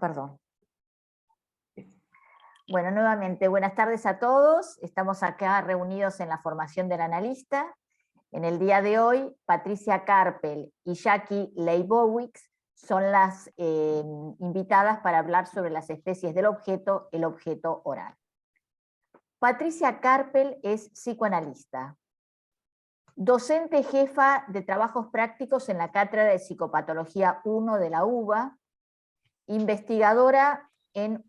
Perdón. Bueno, nuevamente, buenas tardes a todos. Estamos acá reunidos en la formación del analista. En el día de hoy, Patricia Karpel y Jackie Leibowitz son las invitadas para hablar sobre las especies del objeto, el objeto oral. Patricia Karpel es psicoanalista, docente jefa de trabajos prácticos en la Cátedra de Psicopatología 1 de la UBA, investigadora en,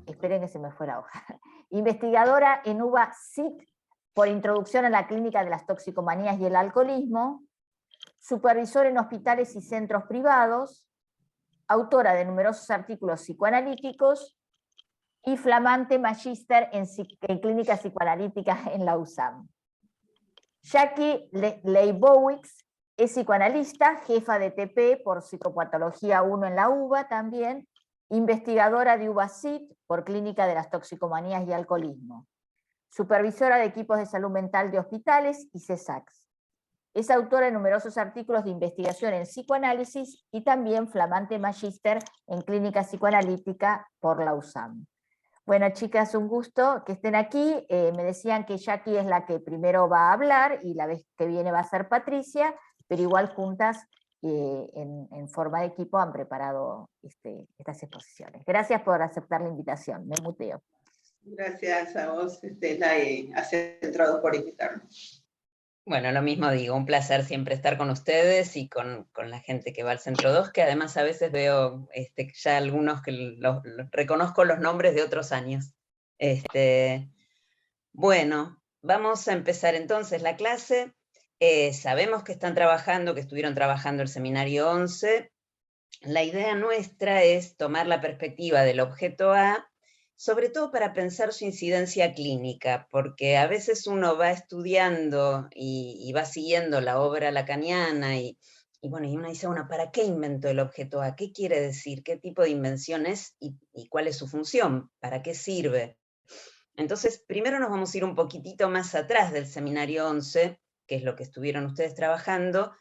esperen que se me fue la hoja, investigadora en UBA-SIT por introducción a la clínica de las toxicomanías y el alcoholismo, supervisor en hospitales y centros privados, autora de numerosos artículos psicoanalíticos y flamante magíster en clínica psicoanalítica en la USAM. Jackie Leibowitz es psicoanalista, jefa de TP por Psicopatología 1 en la UBA también, investigadora de UBA-SIT por Clínica de las Toxicomanías y Alcoholismo, supervisora de equipos de salud mental de hospitales y CESACS. Es autora de numerosos artículos de investigación en psicoanálisis y también flamante magíster en clínica psicoanalítica por la USAM. Bueno, chicas, un gusto que estén aquí. Me decían que Jackie es la que primero va a hablar y la vez que viene va a ser Patricia, pero igual juntas en forma de equipo han preparado estas exposiciones. Gracias por aceptar la invitación. Me muteo. Gracias a vos, Estela, y a Centro 2 por invitarnos. Bueno, lo mismo digo, un placer siempre estar con ustedes y con la gente que va al Centro 2, que además a veces veo ya algunos que reconozco los nombres de otros años. Bueno, vamos a empezar entonces la clase. Sabemos que están trabajando, que estuvieron trabajando el seminario 11. La idea nuestra es tomar la perspectiva del objeto A, sobre todo para pensar su incidencia clínica, porque a veces uno va estudiando y va siguiendo la obra lacaniana y uno dice, bueno, ¿para qué inventó el objeto A? ¿Qué quiere decir? ¿Qué tipo de invención es? ¿Y cuál es su función? ¿Para qué sirve? Entonces, primero nos vamos a ir un poquitito más atrás del seminario 11, que es lo que estuvieron ustedes trabajando,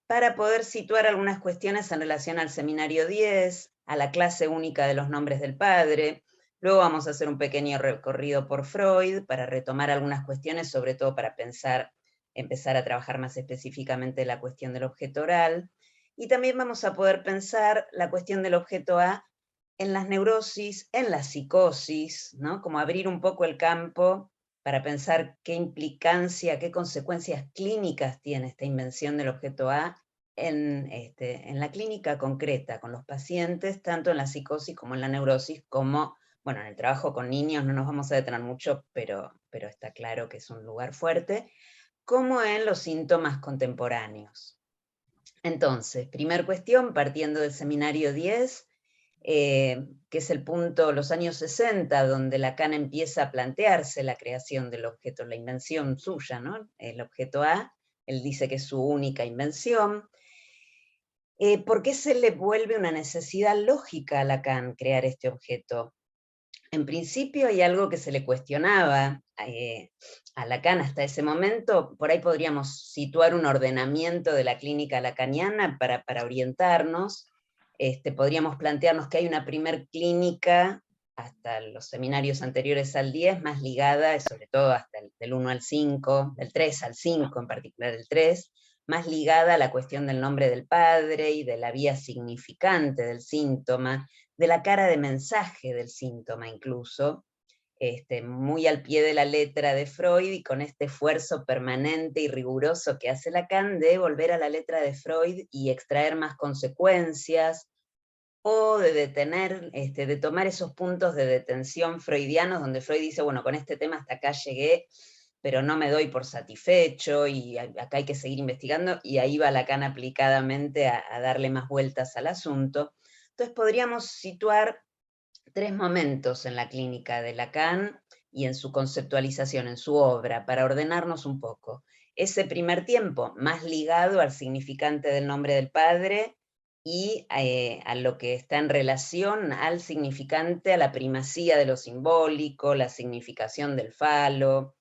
para poder situar algunas cuestiones en relación al seminario 10, a la clase única de los nombres del padre. Luego vamos a hacer un pequeño recorrido por Freud para retomar algunas cuestiones, sobre todo para empezar a trabajar más específicamente la cuestión del objeto oral. Y también vamos a poder pensar la cuestión del objeto A en las neurosis, en la psicosis, ¿no? Como abrir un poco el campo para pensar qué implicancia, qué consecuencias clínicas tiene esta invención del objeto A en la clínica concreta, con los pacientes, tanto en la psicosis como en la neurosis, como, bueno, en el trabajo con niños no nos vamos a detener mucho, pero está claro que es un lugar fuerte, como en los síntomas contemporáneos. Entonces, primer cuestión, partiendo del seminario 10, que es el punto, los años 60, donde Lacan empieza a plantearse la creación del objeto, la invención suya, ¿no? El objeto A, él dice que es su única invención. ¿Por qué se le vuelve una necesidad lógica a Lacan crear este objeto? En principio hay algo que se le cuestionaba a Lacan hasta ese momento, por ahí podríamos situar un ordenamiento de la clínica lacaniana para orientarnos. Podríamos plantearnos que hay una primer clínica, hasta los seminarios anteriores al 10, más ligada, sobre todo hasta del 1 al 5, del 3 al 5, en particular el 3, más ligada a la cuestión del nombre del padre y de la vía significante del síntoma, de la cara de mensaje del síntoma incluso, muy al pie de la letra de Freud y con este esfuerzo permanente y riguroso que hace Lacan de volver a la letra de Freud y extraer más consecuencias, o de detener, de tomar esos puntos de detención freudianos donde Freud dice, bueno, con este tema hasta acá llegué, pero no me doy por satisfecho y acá hay que seguir investigando, y ahí va Lacan aplicadamente a darle más vueltas al asunto. Entonces podríamos situar 3 momentos en la clínica de Lacan y en su conceptualización, en su obra, para ordenarnos un poco. Ese primer tiempo, más ligado al significante del nombre del padre y a lo que está en relación al significante, a la primacía de lo simbólico, la significación del falo,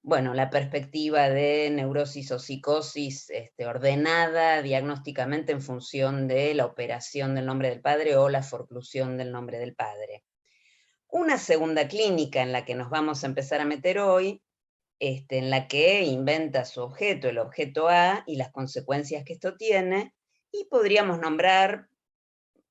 bueno, la perspectiva de neurosis o psicosis ordenada diagnósticamente en función de la operación del nombre del padre o la forclusión del nombre del padre. Una segunda clínica en la que nos vamos a empezar a meter hoy, en la que inventa su objeto, el objeto A, y las consecuencias que esto tiene, y podríamos nombrar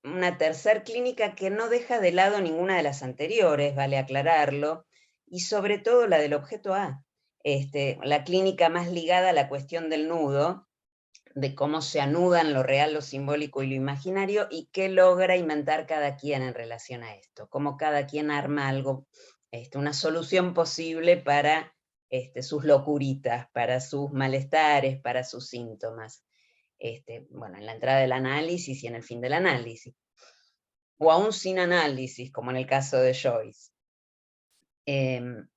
una tercera clínica que no deja de lado ninguna de las anteriores, vale aclararlo, y sobre todo la del objeto A, la clínica más ligada a la cuestión del nudo, de cómo se anudan lo real, lo simbólico y lo imaginario, y qué logra inventar cada quien en relación a esto, cómo cada quien arma algo, una solución posible para sus locuritas, para sus malestares, para sus síntomas. Bueno, en la entrada del análisis y en el fin del análisis. O aún sin análisis, como en el caso de Joyce.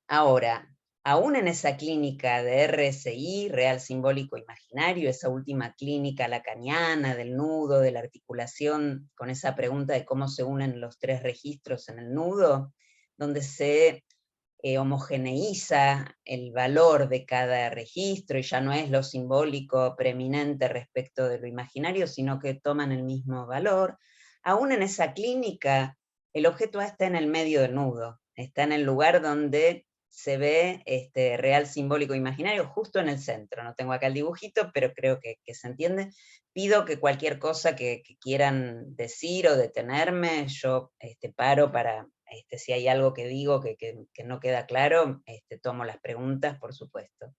Ahora, aún en esa clínica de RSI, real simbólico imaginario, esa última clínica lacaniana del nudo, de la articulación, con esa pregunta de cómo se unen los tres registros en el nudo, donde se homogeneiza el valor de cada registro, y ya no es lo simbólico preeminente respecto de lo imaginario, sino que toman el mismo valor. Aún en esa clínica, el objeto A está en el medio del nudo, está en el lugar donde se ve real simbólico imaginario, justo en el centro. No tengo acá el dibujito, pero creo que se entiende. Pido que cualquier cosa que quieran decir o detenerme, yo paro para, si hay algo que digo que no queda claro, tomo las preguntas, por supuesto.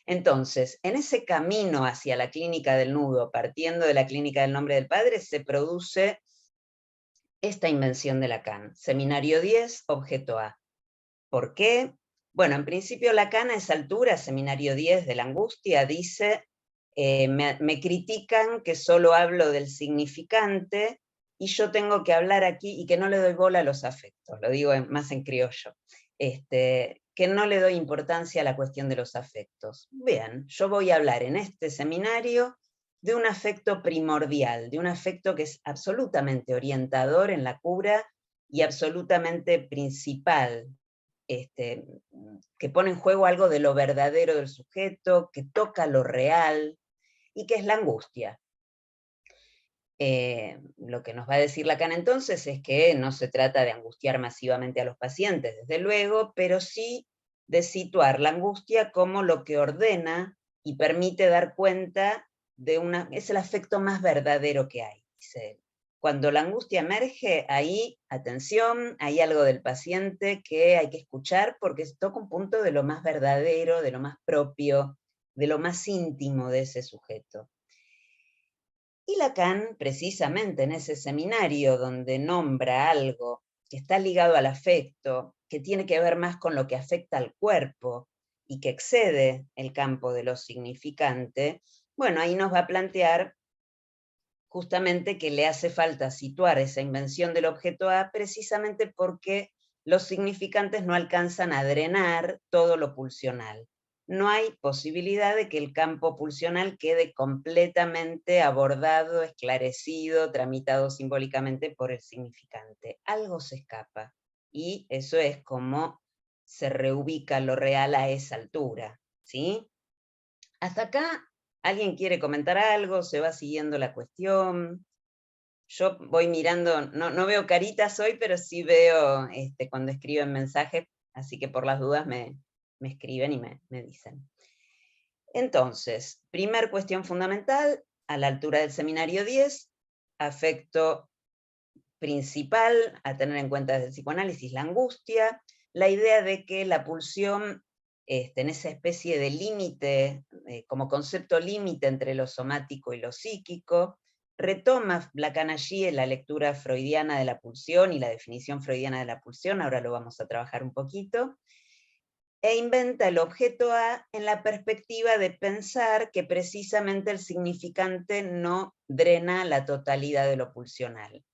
Entonces, en ese camino hacia la clínica del nudo, partiendo de la clínica del nombre del padre, se produce esta invención de Lacan. Seminario 10, objeto A. ¿Por qué? Bueno, en principio Lacan a esa altura, seminario 10 de la angustia, dice, me critican que solo hablo del significante y yo tengo que hablar aquí y que no le doy bola a los afectos, lo digo más en criollo, que no le doy importancia a la cuestión de los afectos. Bien, yo voy a hablar en este seminario de un afecto primordial, de un afecto que es absolutamente orientador en la cura y absolutamente principal, que pone en juego algo de lo verdadero del sujeto, que toca lo real, y que es la angustia. Lo que nos va a decir Lacan entonces es que no se trata de angustiar masivamente a los pacientes, desde luego, pero sí de situar la angustia como lo que ordena y permite dar cuenta de es el afecto más verdadero que hay, dice él. Cuando la angustia emerge, ahí, atención, hay algo del paciente que hay que escuchar porque toca un punto de lo más verdadero, de lo más propio, de lo más íntimo de ese sujeto. Y Lacan, precisamente en ese seminario donde nombra algo que está ligado al afecto, que tiene que ver más con lo que afecta al cuerpo y que excede el campo de lo significante, bueno, ahí nos va a plantear justamente que le hace falta situar esa invención del objeto A precisamente porque los significantes no alcanzan a drenar todo lo pulsional. No hay posibilidad de que el campo pulsional quede completamente abordado, esclarecido, tramitado simbólicamente por el significante. Algo se escapa, y eso es como se reubica lo real a esa altura, ¿sí? Hasta acá, ¿alguien quiere comentar algo? ¿Se va siguiendo la cuestión? Yo voy mirando, no veo caritas hoy, pero sí veo cuando escriben mensajes, así que por las dudas me escriben y me dicen. Entonces, primer cuestión fundamental, a la altura del seminario 10, afecto principal a tener en cuenta desde el psicoanálisis, la angustia, la idea de que la pulsión, en esa especie de límite, como concepto límite entre lo somático y lo psíquico, retoma Lacan allí en la lectura freudiana de la pulsión y la definición freudiana de la pulsión, ahora lo vamos a trabajar un poquito, e inventa el objeto A en la perspectiva de pensar que precisamente el significante no drena la totalidad de lo pulsional,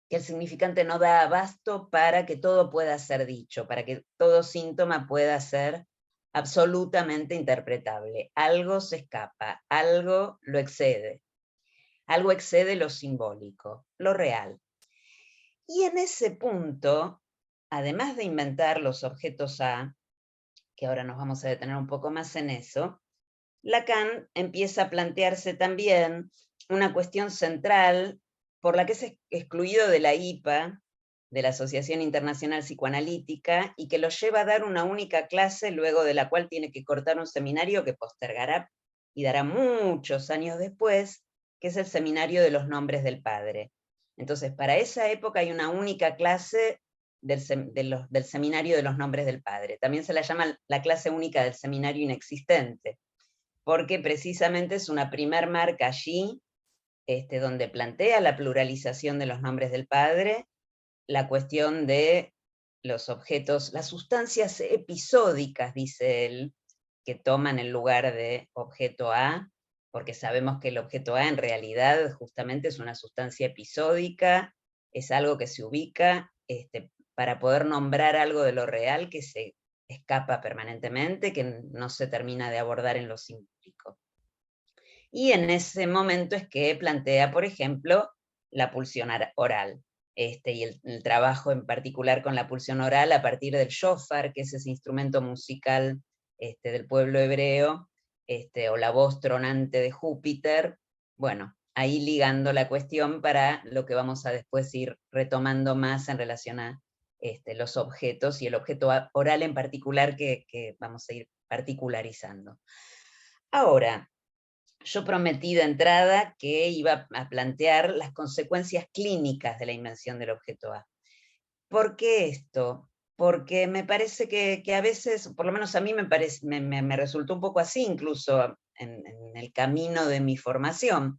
que el significante no da abasto para que todo pueda ser dicho, para que todo síntoma pueda ser absolutamente interpretable. Algo se escapa, algo lo excede. Algo excede lo simbólico, lo real. Y en ese punto, además de inventar los objetos A, que ahora nos vamos a detener un poco más en eso, Lacan empieza a plantearse también una cuestión central por la que es excluido de la IPA, de la Asociación Internacional Psicoanalítica, y que lo lleva a dar una única clase, luego de la cual tiene que cortar un seminario que postergará y dará muchos años después, que es el Seminario de los Nombres del Padre. Entonces, para esa época hay una única clase del Seminario de los Nombres del Padre. También se la llama la clase única del seminario inexistente, porque precisamente es una primer marca allí, donde plantea la pluralización de los nombres del Padre, la cuestión de los objetos, las sustancias episódicas, dice él, que toman el lugar de objeto A, porque sabemos que el objeto A en realidad justamente es una sustancia episódica, es algo que se ubica para poder nombrar algo de lo real que se escapa permanentemente, que no se termina de abordar en lo simbólico. Y en ese momento es que plantea, por ejemplo, la pulsión oral, y el trabajo en particular con la pulsión oral a partir del shofar, que es ese instrumento musical del pueblo hebreo, o la voz tronante de Júpiter, bueno, ahí ligando la cuestión para lo que vamos a después ir retomando más en relación a los objetos, y el objeto oral en particular que vamos a ir particularizando. Ahora, yo prometí de entrada que iba a plantear las consecuencias clínicas de la invención del objeto A. ¿Por qué esto? Porque me parece que a veces, por lo menos a mí me resultó un poco así, incluso en el camino de mi formación,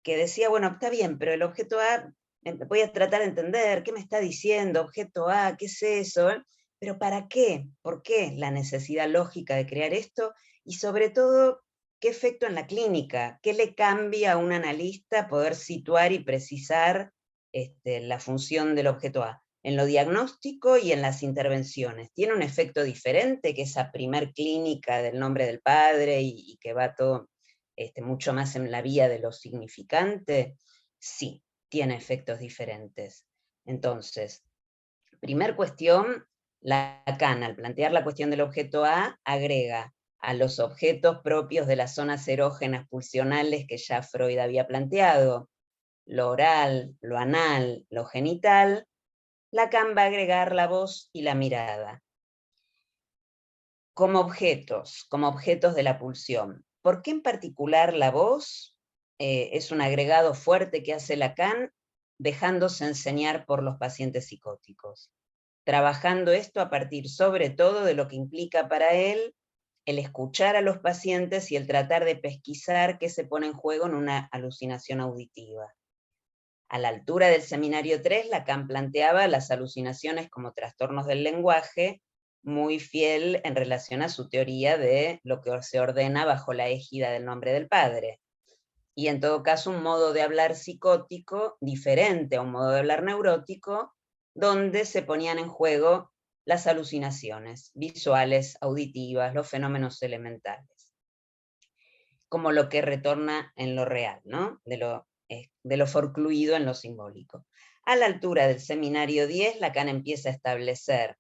que decía, bueno, está bien, pero el objeto A, voy a tratar de entender qué me está diciendo, objeto A, qué es eso, pero ¿para qué? ¿Por qué la necesidad lógica de crear esto? Y sobre todo, ¿qué efecto en la clínica? ¿Qué le cambia a un analista poder situar y precisar la función del objeto A? En lo diagnóstico y en las intervenciones. ¿Tiene un efecto diferente que esa primer clínica del nombre del padre y que va todo mucho más en la vía de lo significante? Sí, tiene efectos diferentes. Entonces, primer cuestión, Lacan, al plantear la cuestión del objeto A, agrega a los objetos propios de las zonas erógenas pulsionales que ya Freud había planteado, lo oral, lo anal, lo genital, Lacan va a agregar la voz y la mirada como objetos de la pulsión. ¿Por qué en particular la voz es un agregado fuerte que hace Lacan, dejándose enseñar por los pacientes psicóticos? Trabajando esto a partir sobre todo de lo que implica para él el escuchar a los pacientes y el tratar de pesquisar qué se pone en juego en una alucinación auditiva. A la altura del seminario 3, Lacan planteaba las alucinaciones como trastornos del lenguaje, muy fiel en relación a su teoría de lo que se ordena bajo la égida del nombre del padre. Y en todo caso un modo de hablar psicótico diferente a un modo de hablar neurótico, donde se ponían en juego las alucinaciones visuales, auditivas, los fenómenos elementales, como lo que retorna en lo real, ¿no? de lo forcluido en lo simbólico. A la altura del seminario 10, Lacan empieza a establecer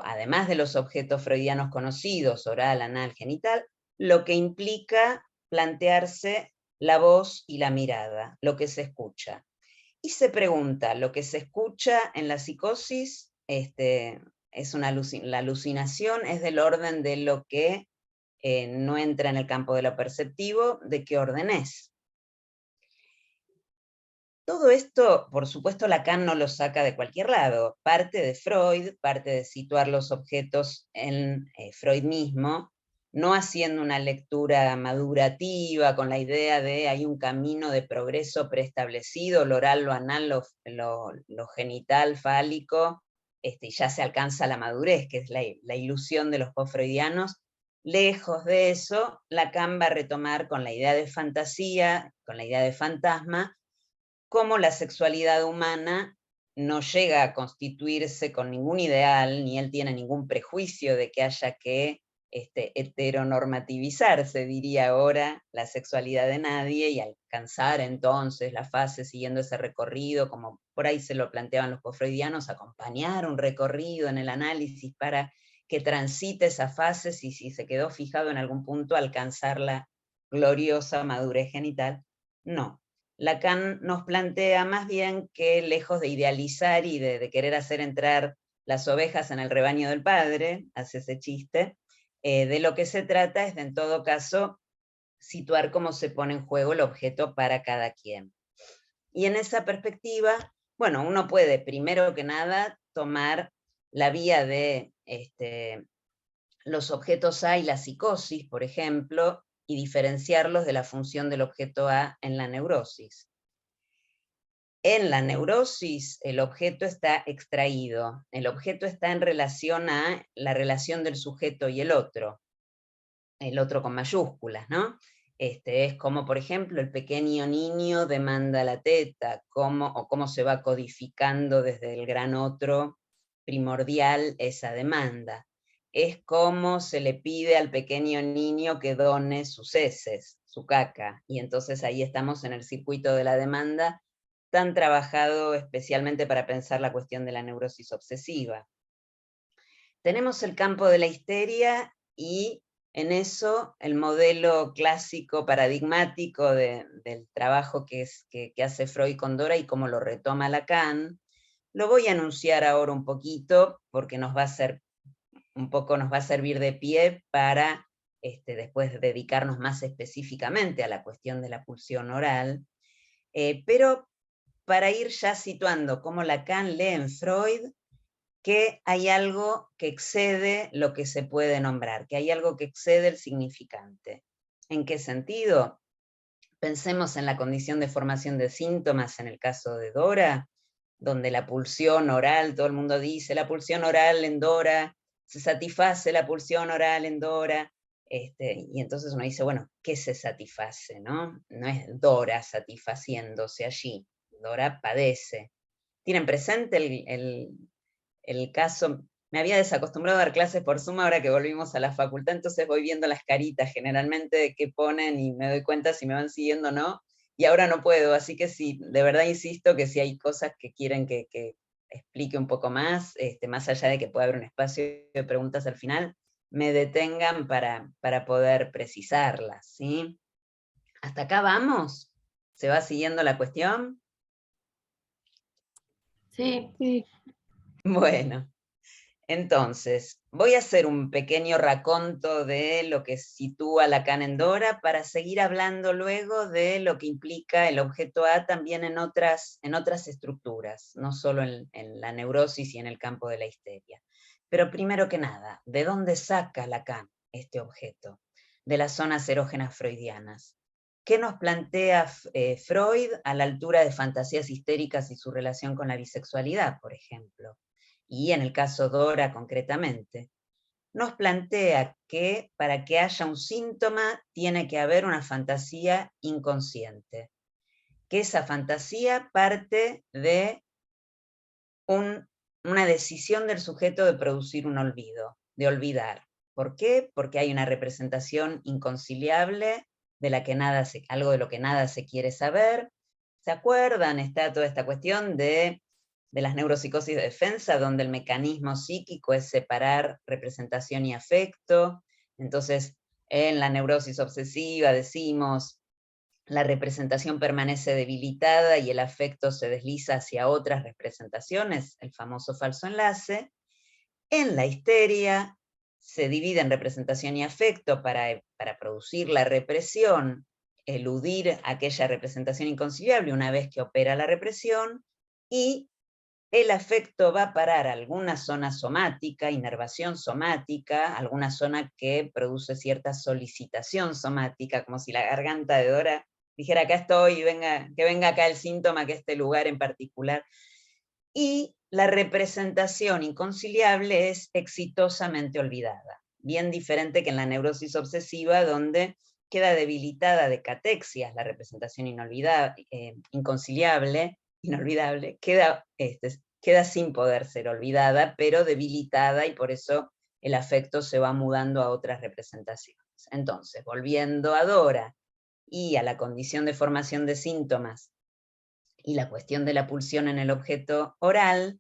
además de los objetos freudianos conocidos, oral, anal, genital, lo que implica plantearse la voz y la mirada, lo que se escucha. Y se pregunta, ¿lo que se escucha en la psicosis es la alucinación? ¿Es del orden de lo que no entra en el campo de lo perceptivo? ¿De qué orden es? Todo esto, por supuesto, Lacan no lo saca de cualquier lado. Parte de Freud, parte de situar los objetos en Freud mismo, no haciendo una lectura madurativa con la idea de hay un camino de progreso preestablecido, lo oral, lo anal, lo genital, fálico, y ya se alcanza la madurez, que es la ilusión de los post-freudianos. Lejos de eso, Lacan va a retomar con la idea de fantasía, con la idea de fantasma, cómo la sexualidad humana no llega a constituirse con ningún ideal, ni él tiene ningún prejuicio de que haya que heteronormativizarse, diría ahora, la sexualidad de nadie, y alcanzar entonces la fase siguiendo ese recorrido, como por ahí se lo planteaban los post-freudianos, acompañar un recorrido en el análisis para que transite esas fases y si se quedó fijado en algún punto alcanzar la gloriosa madurez genital. No. Lacan nos plantea más bien que lejos de idealizar y de querer hacer entrar las ovejas en el rebaño del padre, hace ese chiste, de lo que se trata es de, en todo caso, situar cómo se pone en juego el objeto para cada quien. Y en esa perspectiva, bueno, uno puede, primero que nada, tomar la vía de los objetos A y la psicosis, por ejemplo, y diferenciarlos de la función del objeto A en la neurosis. En la neurosis, el objeto está extraído, el objeto está en relación a la relación del sujeto y el otro con mayúsculas, ¿no? Es como, por ejemplo, el pequeño niño demanda la teta, o cómo se va codificando desde el gran otro primordial esa demanda. Es como se le pide al pequeño niño que done sus heces, su caca, y entonces ahí estamos en el circuito de la demanda, tan trabajado especialmente para pensar la cuestión de la neurosis obsesiva. Tenemos el campo de la histeria y en eso el modelo clásico paradigmático del trabajo que hace Freud con Dora y cómo lo retoma Lacan, lo voy a anunciar ahora un poquito porque nos va a servir de pie para después dedicarnos más específicamente a la cuestión de la pulsión oral, pero para ir ya situando cómo Lacan lee en Freud que hay algo que excede lo que se puede nombrar, que hay algo que excede el significante. ¿En qué sentido? Pensemos en la condición de formación de síntomas en el caso de Dora, donde la pulsión oral, todo el mundo dice, la pulsión oral en Dora, se satisface la pulsión oral en Dora, y entonces uno dice, bueno, ¿qué se satisface? No es Dora satisfaciéndose allí, Dora padece. ¿Tienen presente el caso? Me había desacostumbrado a dar clases por Zoom ahora que volvimos a la facultad, entonces voy viendo las caritas generalmente de qué ponen y me doy cuenta si me van siguiendo o no, y ahora no puedo, así que sí, de verdad insisto que si hay cosas que quieren que explique un poco más, más allá de que pueda haber un espacio de preguntas al final, me detengan para poder precisarlas, ¿sí? ¿Hasta acá vamos? ¿Se va siguiendo la cuestión? Sí, sí. Bueno. Entonces, voy a hacer un pequeño raconto de lo que sitúa Lacan en Dora para seguir hablando luego de lo que implica el objeto A también en otras estructuras, no solo en la neurosis y en el campo de la histeria. Pero primero que nada, ¿de dónde saca Lacan este objeto? De las zonas erógenas freudianas. ¿Qué nos plantea Freud a la altura de fantasías histéricas y su relación con la bisexualidad, por ejemplo? Y en el caso Dora concretamente, nos plantea que para que haya un síntoma tiene que haber una fantasía inconsciente, que esa fantasía parte de una decisión del sujeto de producir un olvido, de olvidar. ¿Por qué? Porque hay una representación inconciliable de algo de lo que nada se quiere saber. ¿Se acuerdan? Está toda esta cuestión de las neuropsicosis de defensa, donde el mecanismo psíquico es separar representación y afecto. Entonces, en la neurosis obsesiva decimos, la representación permanece debilitada y el afecto se desliza hacia otras representaciones, el famoso falso enlace. En la histeria se divide en representación y afecto para producir la represión, eludir aquella representación inconciliable una vez que opera la represión, y el afecto va a parar a alguna zona somática, inervación somática, alguna zona que produce cierta solicitación somática, como si la garganta de Dora dijera, acá estoy, que venga acá el síntoma, que este lugar en particular. Y la representación inconciliable es exitosamente olvidada, bien diferente que en la neurosis obsesiva, donde queda debilitada de catexias la representación inconciliable, inolvidable, queda sin poder ser olvidada, pero debilitada, y por eso el afecto se va mudando a otras representaciones. Entonces, volviendo a Dora y a la condición de formación de síntomas y la cuestión de la pulsión en el objeto oral,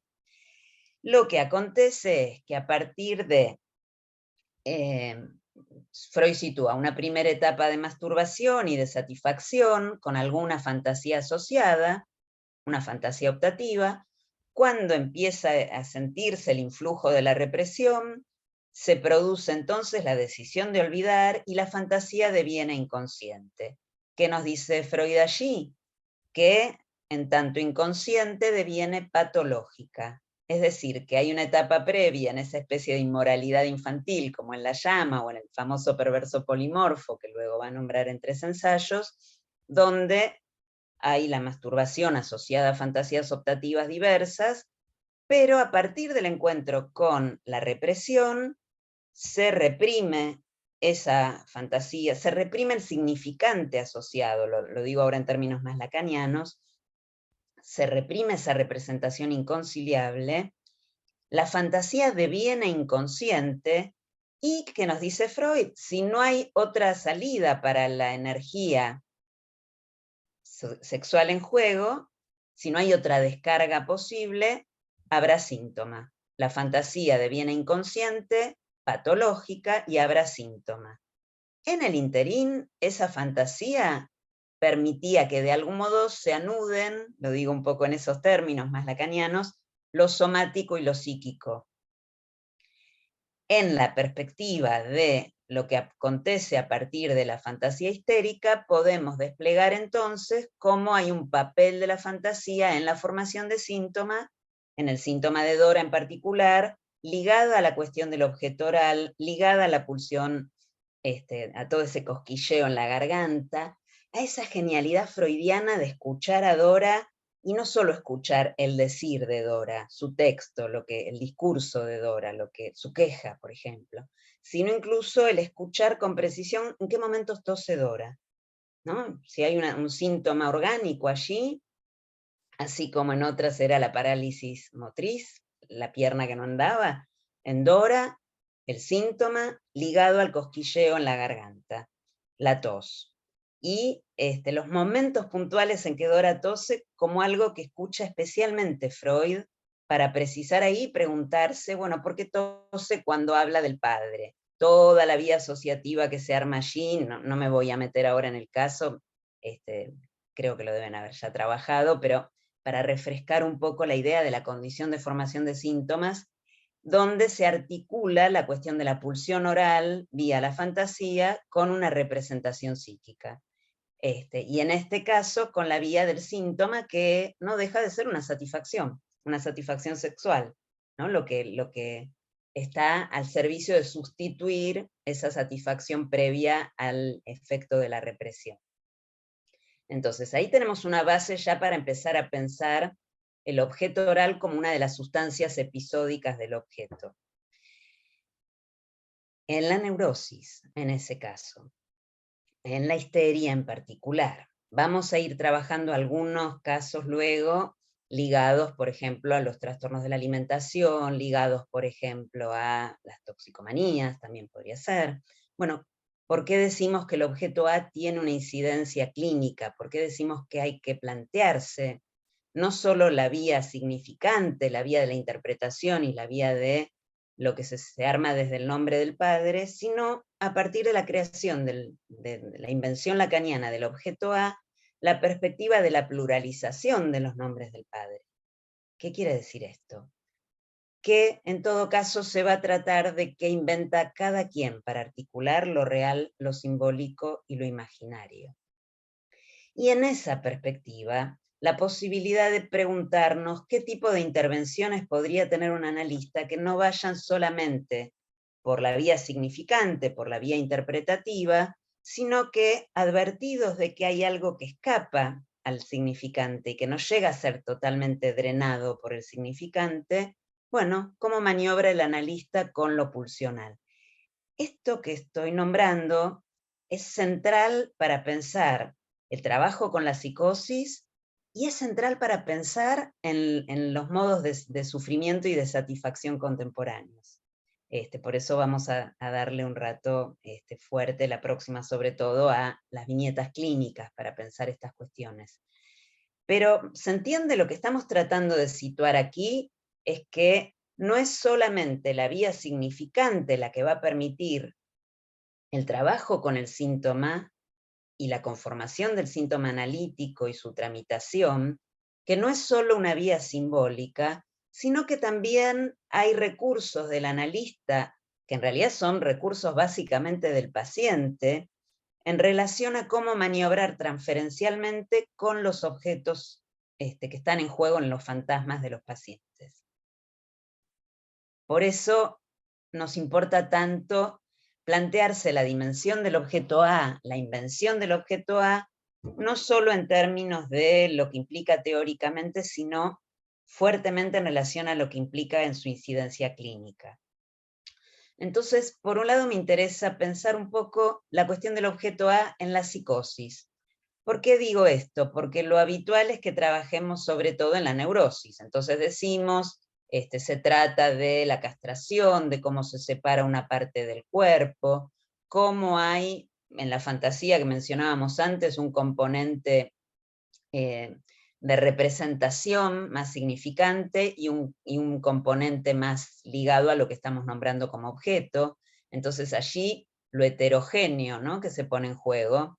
lo que acontece es que a partir de Freud sitúa una primera etapa de masturbación y de satisfacción con alguna fantasía asociada, una fantasía optativa. Cuando empieza a sentirse el influjo de la represión, se produce entonces la decisión de olvidar y la fantasía deviene inconsciente. ¿Qué nos dice Freud allí? Que en tanto inconsciente deviene patológica. Es decir, que hay una etapa previa en esa especie de inmoralidad infantil, como en La llama o en el famoso perverso polimorfo, que luego va a nombrar en 3 ensayos, donde hay la masturbación asociada a fantasías optativas diversas, pero a partir del encuentro con la represión, se reprime esa fantasía, se reprime el significante asociado, lo digo ahora en términos más lacanianos, se reprime esa representación inconciliable, la fantasía deviene inconsciente, y, que nos dice Freud, si no hay otra salida para la energía sexual en juego, si no hay otra descarga posible, habrá síntoma. La fantasía deviene inconsciente, patológica, y habrá síntoma. En el interín, esa fantasía permitía que de algún modo se anuden, lo digo un poco en esos términos más lacanianos, lo somático y lo psíquico. En la perspectiva de lo que acontece a partir de la fantasía histérica, podemos desplegar entonces cómo hay un papel de la fantasía en la formación de síntomas, en el síntoma de Dora en particular, ligada a la cuestión del objeto oral, ligada a la pulsión, a todo ese cosquilleo en la garganta, a esa genialidad freudiana de escuchar a Dora, y no solo escuchar el decir de Dora, su texto, el discurso de Dora, su queja, por ejemplo, sino incluso el escuchar con precisión en qué momentos tose Dora, ¿no? Si hay un síntoma orgánico allí, así como en otras era la parálisis motriz, la pierna que no andaba, en Dora el síntoma ligado al cosquilleo en la garganta, la tos. Y los momentos puntuales en que Dora tose como algo que escucha especialmente Freud, para precisar ahí y preguntarse, bueno, ¿por qué tose cuando habla del padre? Toda la vía asociativa que se arma allí, no me voy a meter ahora en el caso, creo que lo deben haber ya trabajado, pero para refrescar un poco la idea de la condición de formación de síntomas, donde se articula la cuestión de la pulsión oral vía la fantasía con una representación psíquica. Y en este caso con la vía del síntoma, que no deja de ser una satisfacción sexual, ¿no? Lo que está al servicio de sustituir esa satisfacción previa al efecto de la represión. Entonces ahí tenemos una base ya para empezar a pensar el objeto oral como una de las sustancias episódicas del objeto. En la neurosis, en ese caso, en la histeria en particular, vamos a ir trabajando algunos casos luego ligados, por ejemplo, a los trastornos de la alimentación, ligados, por ejemplo, a las toxicomanías, también podría ser. Bueno, ¿por qué decimos que el objeto A tiene una incidencia clínica? ¿Por qué decimos que hay que plantearse no solo la vía significante, la vía de la interpretación y la vía de lo que se arma desde el nombre del padre, sino a partir de la creación de la invención lacaniana del objeto A, la perspectiva de la pluralización de los nombres del padre? ¿Qué quiere decir esto? Que en todo caso se va a tratar de qué inventa cada quien para articular lo real, lo simbólico y lo imaginario. Y en esa perspectiva, la posibilidad de preguntarnos qué tipo de intervenciones podría tener un analista que no vayan solamente por la vía significante, por la vía interpretativa, sino que, advertidos de que hay algo que escapa al significante y que no llega a ser totalmente drenado por el significante, bueno, cómo maniobra el analista con lo pulsional. Esto que estoy nombrando es central para pensar el trabajo con la psicosis, y es central para pensar en los modos de sufrimiento y de satisfacción contemporáneos. Por eso vamos a darle un rato fuerte la próxima, sobre todo a las viñetas clínicas para pensar estas cuestiones. Pero se entiende, lo que estamos tratando de situar aquí es que no es solamente la vía significante la que va a permitir el trabajo con el síntoma y la conformación del síntoma analítico y su tramitación, que no es solo una vía simbólica, sino que también hay recursos del analista, que en realidad son recursos básicamente del paciente, en relación a cómo maniobrar transferencialmente con los objetos que están en juego en los fantasmas de los pacientes. Por eso nos importa tanto plantearse la dimensión del objeto A, la invención del objeto A, no solo en términos de lo que implica teóricamente, sino fuertemente en relación a lo que implica en su incidencia clínica. Entonces, por un lado me interesa pensar un poco la cuestión del objeto A en la psicosis. ¿Por qué digo esto? Porque lo habitual es que trabajemos sobre todo en la neurosis. Entonces decimos, se trata de la castración, de cómo se separa una parte del cuerpo, cómo hay, en la fantasía que mencionábamos antes, un componente de representación más significante y un componente más ligado a lo que estamos nombrando como objeto. Entonces allí lo heterogéneo, ¿no?, que se pone en juego.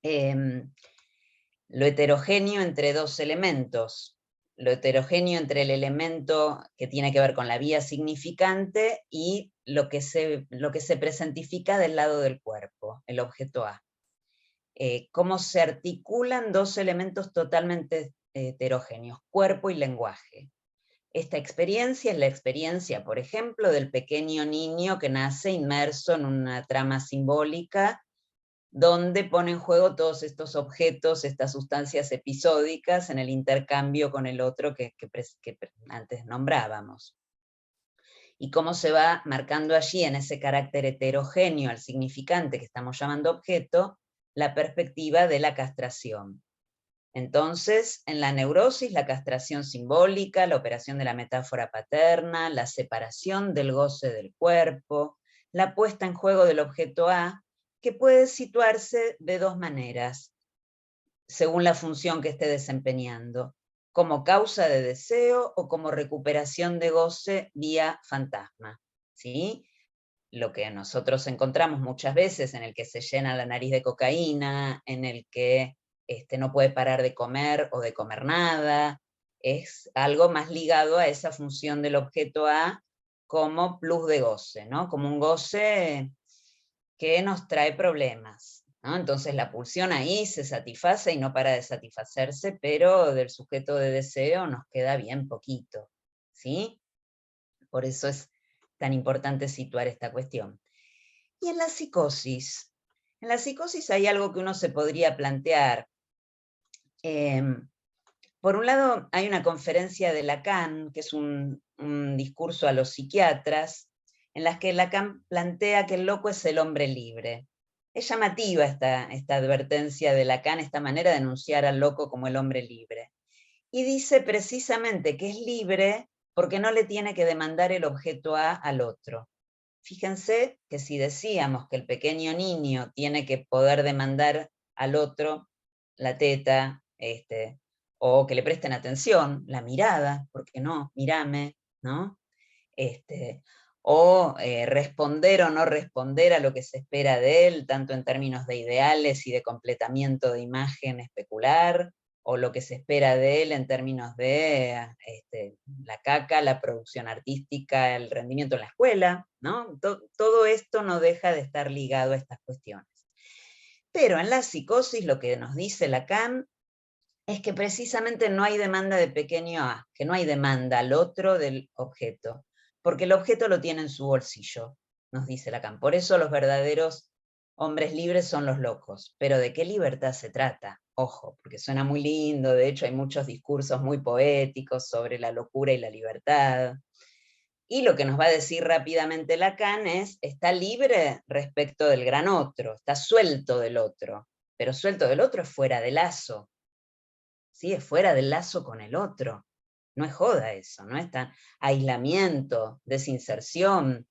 Lo heterogéneo entre dos elementos, lo heterogéneo entre el elemento que tiene que ver con la vía significante y lo que se presentifica del lado del cuerpo, el objeto A. Cómo se articulan dos elementos totalmente heterogéneos, cuerpo y lenguaje. Esta experiencia es la experiencia, por ejemplo, del pequeño niño que nace inmerso en una trama simbólica donde pone en juego todos estos objetos, estas sustancias episódicas en el intercambio con el otro que antes nombrábamos. Y cómo se va marcando allí, en ese carácter heterogéneo al significante que estamos llamando objeto, la perspectiva de la castración. Entonces, en la neurosis, la castración simbólica, la operación de la metáfora paterna, la separación del goce del cuerpo, la puesta en juego del objeto A, que puede situarse de dos maneras, según la función que esté desempeñando, como causa de deseo o como recuperación de goce vía fantasma, ¿sí? Lo que nosotros encontramos muchas veces, en el que se llena la nariz de cocaína, en el que no puede parar de comer o de comer nada, es algo más ligado a esa función del objeto A como plus de goce, ¿no?, como un goce que nos trae problemas, ¿no? Entonces la pulsión ahí se satisface y no para de satisfacerse, pero del sujeto de deseo nos queda bien poquito, ¿sí? Por eso es tan importante situar esta cuestión. Y en la psicosis hay algo que uno se podría plantear. Por un lado, hay una conferencia de Lacan, que es un discurso a los psiquiatras, en las que Lacan plantea que el loco es el hombre libre. Es llamativa esta advertencia de Lacan, esta manera de enunciar al loco como el hombre libre. Y dice precisamente que es libre porque no le tiene que demandar el objeto A al otro. Fíjense que si decíamos que el pequeño niño tiene que poder demandar al otro la teta, o que le presten atención, la mirada, ¿por qué no? Mírame, ¿no? O responder o no responder a lo que se espera de él, tanto en términos de ideales y de completamiento de imagen especular, o lo que se espera de él en términos de la caca, la producción artística, el rendimiento en la escuela, ¿no? Todo esto no deja de estar ligado a estas cuestiones. Pero en la psicosis lo que nos dice Lacan es que precisamente no hay demanda de pequeño A, que no hay demanda al otro del objeto, porque el objeto lo tiene en su bolsillo, nos dice Lacan. Por eso los verdaderos hombres libres son los locos. Pero ¿de qué libertad se trata? Ojo, porque suena muy lindo, de hecho hay muchos discursos muy poéticos sobre la locura y la libertad. Y lo que nos va a decir rápidamente Lacan es, está libre respecto del gran otro, está suelto del otro, pero suelto del otro es fuera de lazo, ¿sí? Es fuera del lazo con el otro. No es joda eso, no es tan aislamiento, desinserción.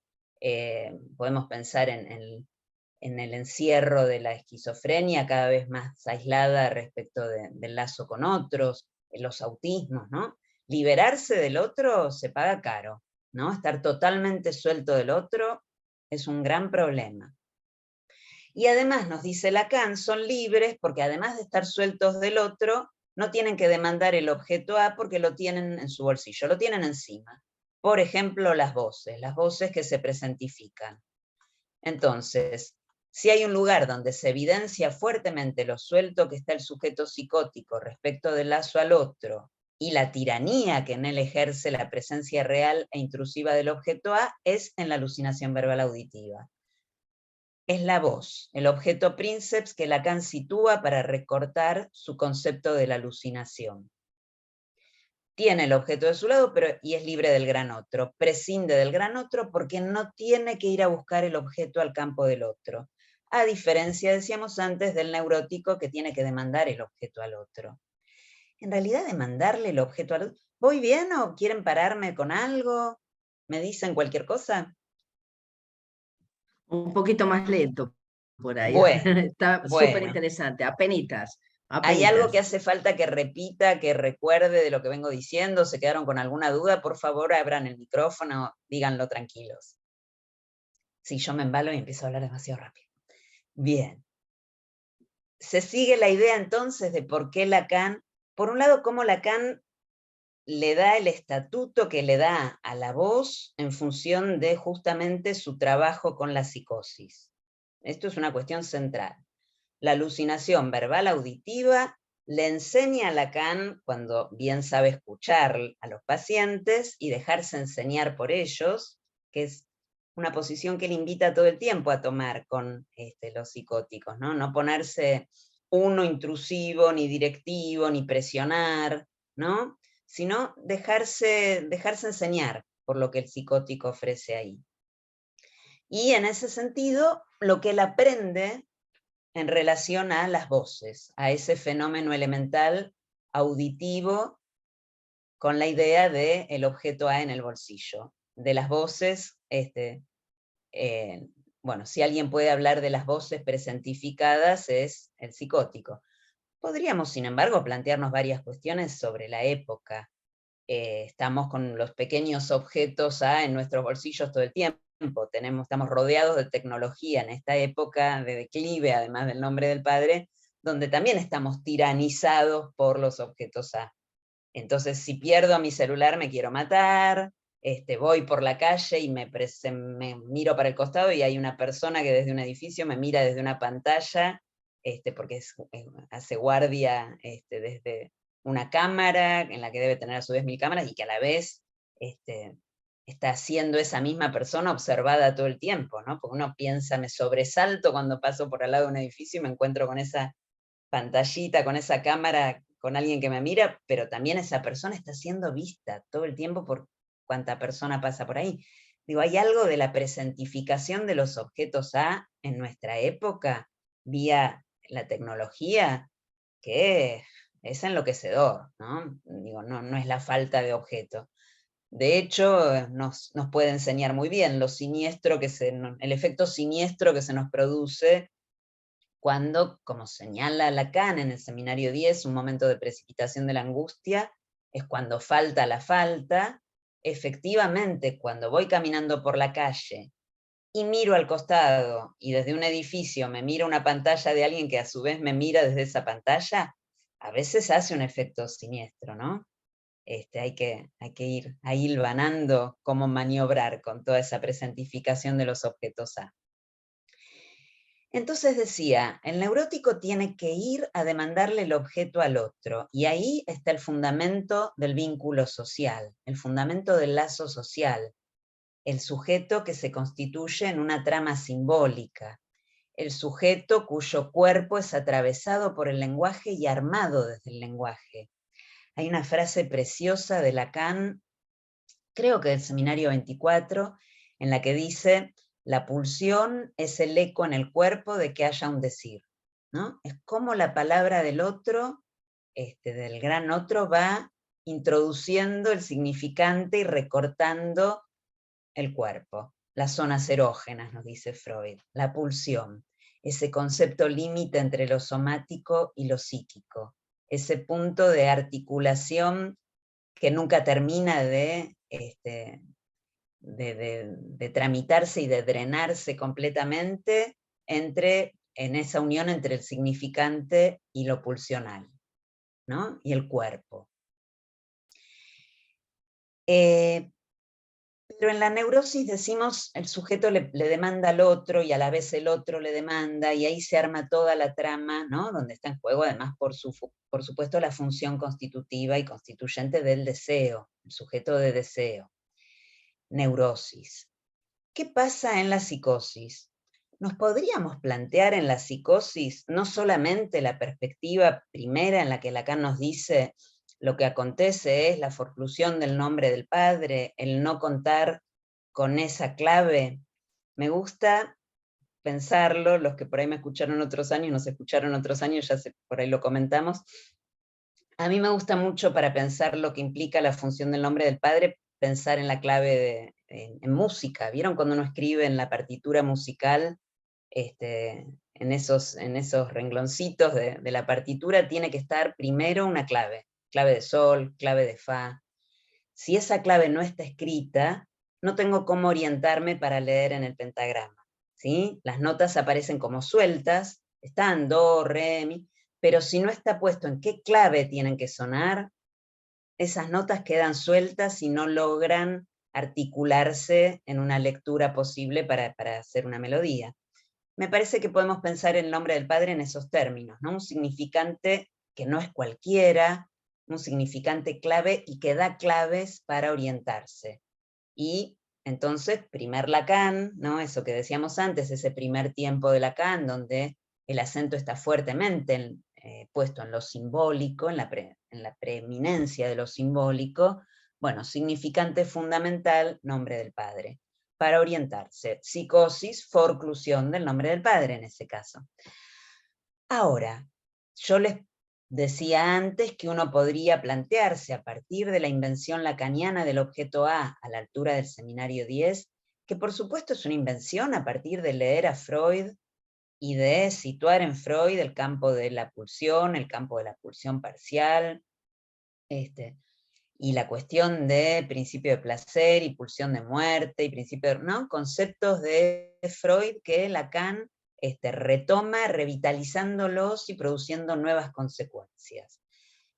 Podemos pensar en el encierro de la esquizofrenia cada vez más aislada respecto del lazo con otros, en los autismos, ¿no? Liberarse del otro se paga caro, ¿no? Estar totalmente suelto del otro es un gran problema. Y además, nos dice Lacan, son libres porque además de estar sueltos del otro, no tienen que demandar el objeto A porque lo tienen en su bolsillo, lo tienen encima. Por ejemplo, las voces que se presentifican. Entonces, si hay un lugar donde se evidencia fuertemente lo suelto que está el sujeto psicótico respecto del lazo al otro, y la tiranía que en él ejerce la presencia real e intrusiva del objeto A, es en la alucinación verbal auditiva. Es la voz, el objeto princeps que Lacan sitúa para recortar su concepto de la alucinación. Tiene el objeto de su lado y es libre del gran otro, prescinde del gran otro porque no tiene que ir a buscar el objeto al campo del otro, a diferencia, decíamos antes, del neurótico que tiene que demandar el objeto al otro. En realidad, demandarle el objeto al otro, ¿voy bien o quieren pararme con algo? ¿Me dicen cualquier cosa? Un poquito más lento por ahí. Bueno, Está súper bueno. interesante, apenitas. ¿Hay algo que hace falta que repita, que recuerde de lo que vengo diciendo? ¿Se quedaron con alguna duda? Por favor, abran el micrófono, díganlo tranquilos. Sí, yo me embalo y empiezo a hablar demasiado rápido. Bien. Se sigue la idea entonces de por qué Lacan, por un lado, cómo Lacan le da el estatuto que le da a la voz en función de justamente su trabajo con la psicosis. Esto es una cuestión central. La alucinación verbal auditiva le enseña a Lacan, cuando bien sabe escuchar a los pacientes y dejarse enseñar por ellos, que es una posición que le invita todo el tiempo a tomar con los psicóticos, ¿no? No ponerse uno intrusivo, ni directivo, ni presionar, ¿no? Sino dejarse enseñar por lo que el psicótico ofrece ahí. Y en ese sentido, lo que él aprende en relación a las voces, a ese fenómeno elemental auditivo con la idea del objeto A en el bolsillo. De las voces, bueno, si alguien puede hablar de las voces presentificadas es el psicótico. Podríamos, sin embargo, plantearnos varias cuestiones sobre la época. Estamos con los pequeños objetos A en nuestros bolsillos todo el tiempo. Estamos rodeados de tecnología en esta época de declive, además del nombre del padre, donde también estamos tiranizados por los objetos A. Entonces, si pierdo mi celular, me quiero matar, voy por la calle y me miro para el costado y hay una persona que desde un edificio me mira desde una pantalla, porque hace guardia desde una cámara, en la que debe tener a su vez 1000 cámaras, y que a la vez está siendo esa misma persona observada todo el tiempo, ¿no? Porque uno piensa, me sobresalto cuando paso por al lado de un edificio y me encuentro con esa pantallita, con esa cámara, con alguien que me mira, pero también esa persona está siendo vista todo el tiempo por cuánta persona pasa por ahí. Digo, hay algo de la presentificación de los objetos A en nuestra época, vía la tecnología, que es enloquecedor, ¿no? Digo, no es la falta de objeto. De hecho, nos puede enseñar muy bien lo siniestro el efecto siniestro que se nos produce cuando, como señala Lacan en el seminario 10, un momento de precipitación de la angustia, es cuando falta la falta. Efectivamente, cuando voy caminando por la calle y miro al costado, y desde un edificio me mira una pantalla de alguien que a su vez me mira desde esa pantalla, a veces hace un efecto siniestro, ¿no? Hay que ir ahí hilvanando cómo maniobrar con toda esa presentificación de los objetos A. Entonces decía, el neurótico tiene que ir a demandarle el objeto al otro, y ahí está el fundamento del vínculo social, el fundamento del lazo social, el sujeto que se constituye en una trama simbólica, el sujeto cuyo cuerpo es atravesado por el lenguaje y armado desde el lenguaje. Hay una frase preciosa de Lacan, creo que del Seminario 24, en la que dice: la pulsión es el eco en el cuerpo de que haya un decir, ¿no? Es como la palabra del otro, del gran otro, va introduciendo el significante y recortando el cuerpo. Las zonas erógenas, nos dice Freud, la pulsión, ese concepto límite entre lo somático y lo psíquico, ese punto de articulación que nunca termina de de tramitarse y de drenarse completamente en esa unión entre el significante y lo pulsional, ¿no? Y el cuerpo. Pero en la neurosis decimos, el sujeto le demanda al otro y a la vez el otro le demanda, y ahí se arma toda la trama, ¿no? Donde está en juego además, por supuesto, la función constitutiva y constituyente del deseo, el sujeto de deseo. Neurosis. ¿Qué pasa en la psicosis? ¿Nos podríamos plantear en la psicosis no solamente la perspectiva primera en la que Lacan nos dice lo que acontece es la forclusión del nombre del padre, el no contar con esa clave? Me gusta pensarlo, los que por ahí me escucharon otros años, nos escucharon otros años, ya por ahí lo comentamos. A mí me gusta mucho para pensar lo que implica la función del nombre del padre, pensar en la clave en música. ¿Vieron cuando uno escribe en la partitura musical? En esos rengloncitos de la partitura tiene que estar primero una clave de sol, clave de fa. Si esa clave no está escrita, no tengo cómo orientarme para leer en el pentagrama, ¿sí? Las notas aparecen como sueltas, están do, re, mi, pero si no está puesto en qué clave tienen que sonar, esas notas quedan sueltas y no logran articularse en una lectura posible para hacer una melodía. Me parece que podemos pensar el nombre del padre en esos términos, ¿no? Un significante que no es cualquiera, un significante clave y que da claves para orientarse. Y entonces, primer Lacan, ¿no? Eso que decíamos antes, ese primer tiempo de Lacan, donde el acento está fuertemente puesto en lo simbólico, en la preeminencia de lo simbólico, bueno, significante fundamental, nombre del padre, para orientarse. Psicosis, forclusión del nombre del padre en ese caso. Ahora, yo les decía antes que uno podría plantearse a partir de la invención lacaniana del objeto A la altura del seminario 10, que por supuesto es una invención a partir de leer a Freud y de situar en Freud el campo de la pulsión, el campo de la pulsión parcial, y la cuestión de principio de placer y pulsión de muerte, y principio de, ¿no? Conceptos de Freud que Lacan retoma revitalizándolos y produciendo nuevas consecuencias.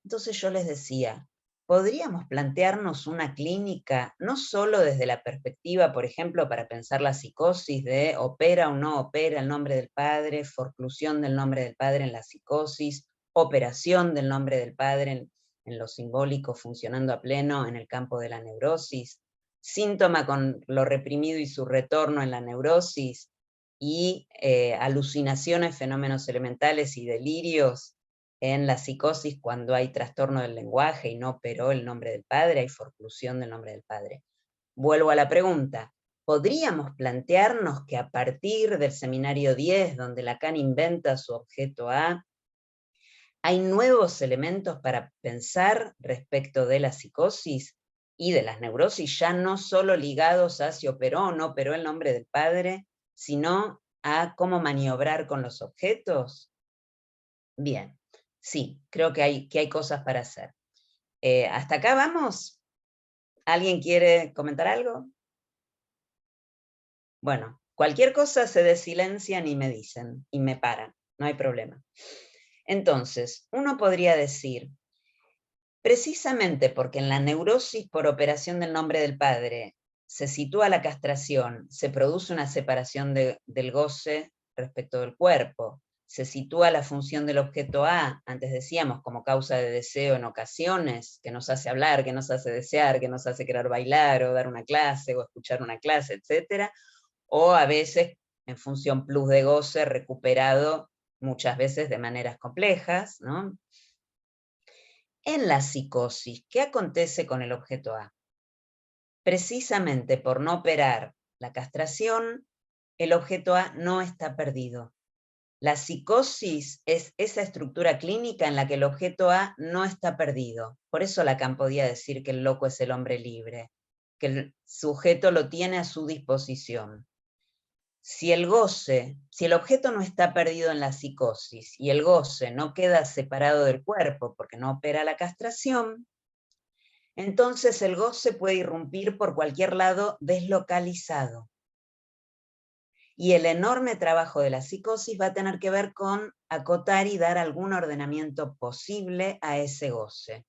Entonces yo les decía, podríamos plantearnos una clínica, no solo desde la perspectiva, por ejemplo, para pensar la psicosis de opera o no opera el nombre del padre, forclusión del nombre del padre en la psicosis, operación del nombre del padre en lo simbólico funcionando a pleno en el campo de la neurosis, síntoma con lo reprimido y su retorno en la neurosis, y alucinaciones, fenómenos elementales y delirios en la psicosis cuando hay trastorno del lenguaje y no operó el nombre del padre, hay forclusión del nombre del padre. Vuelvo a la pregunta, ¿podríamos plantearnos que a partir del seminario 10, donde Lacan inventa su objeto A, hay nuevos elementos para pensar respecto de la psicosis y de las neurosis, ya no solo ligados a si operó o no operó el nombre del padre, sino a cómo maniobrar con los objetos? Bien, sí, creo que hay cosas para hacer. ¿Hasta acá vamos? ¿Alguien quiere comentar algo? Bueno, cualquier cosa se desilencian y me dicen, y me paran, no hay problema. Entonces, uno podría decir, precisamente porque en la neurosis por operación del nombre del padre se sitúa la castración, se produce una separación del goce respecto del cuerpo, se sitúa la función del objeto A, antes decíamos, como causa de deseo en ocasiones, que nos hace hablar, que nos hace desear, que nos hace querer bailar, o dar una clase, o escuchar una clase, etc. O a veces en función plus de goce recuperado muchas veces de maneras complejas, ¿no? En la psicosis, ¿qué acontece con el objeto A? Precisamente por no operar la castración, el objeto A no está perdido. La psicosis es esa estructura clínica en la que el objeto A no está perdido. Por eso Lacan podía decir que el loco es el hombre libre, que el sujeto lo tiene a su disposición. Si el objeto no está perdido en la psicosis y el goce no queda separado del cuerpo porque no opera la castración, entonces el goce puede irrumpir por cualquier lado deslocalizado. Y el enorme trabajo de la psicosis va a tener que ver con acotar y dar algún ordenamiento posible a ese goce.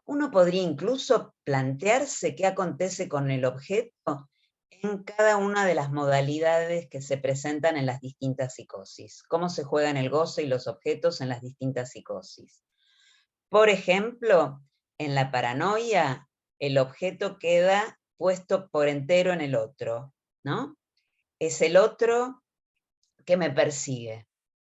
Uno podría incluso plantearse qué acontece con el objeto en cada una de las modalidades que se presentan en las distintas psicosis. Cómo se juegan el goce y los objetos en las distintas psicosis. Por ejemplo, en la paranoia, el objeto queda puesto por entero en el otro, ¿no? Es el otro que me persigue,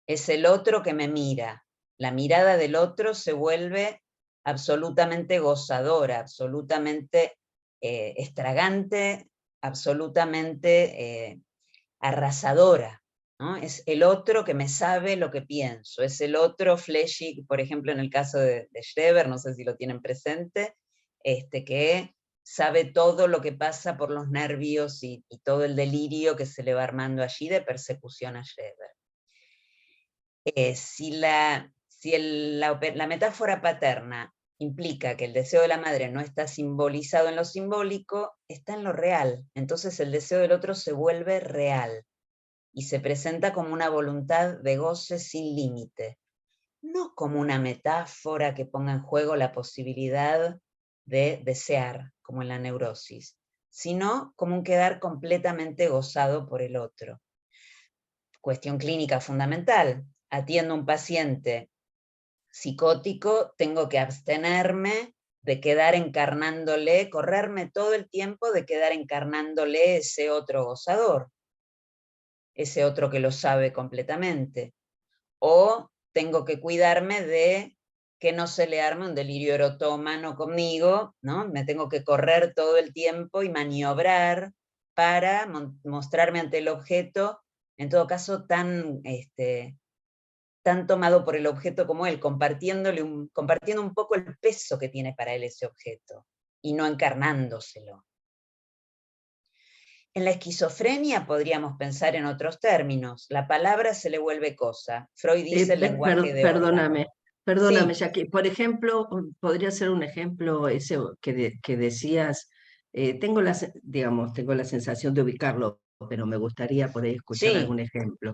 es el otro que me mira. La mirada del otro se vuelve absolutamente gozadora, absolutamente estragante, absolutamente arrasadora, ¿no? Es el otro que me sabe lo que pienso, es el otro Flechig, por ejemplo, en el caso de Schreber, no sé si lo tienen presente, que sabe todo lo que pasa por los nervios y todo el delirio que se le va armando allí de persecución a Schreber. Si la metáfora paterna implica que el deseo de la madre no está simbolizado en lo simbólico, está en lo real. Entonces el deseo del otro se vuelve real y se presenta como una voluntad de goce sin límite, no como una metáfora que ponga en juego la posibilidad de desear, como en la neurosis, sino como un quedar completamente gozado por el otro. Cuestión clínica fundamental. Atiendo a un paciente psicótico, tengo que abstenerme de quedar encarnándole, correrme todo el tiempo de quedar encarnándole ese otro gozador, ese otro que lo sabe completamente. O tengo que cuidarme de que no se le arme un delirio erotómano conmigo, ¿no? Me tengo que correr todo el tiempo y maniobrar para mostrarme ante el objeto, en todo caso tan tomado por el objeto como él, compartiendo un poco el peso que tiene para él ese objeto, y no encarnándoselo. En la esquizofrenia podríamos pensar en otros términos. La palabra se le vuelve cosa. Freud dice el lenguaje de órgano. Perdóname, Sí. ya que, por ejemplo, podría ser un ejemplo ese que decías, tengo la sensación de ubicarlo, pero me gustaría poder escuchar Sí, algún ejemplo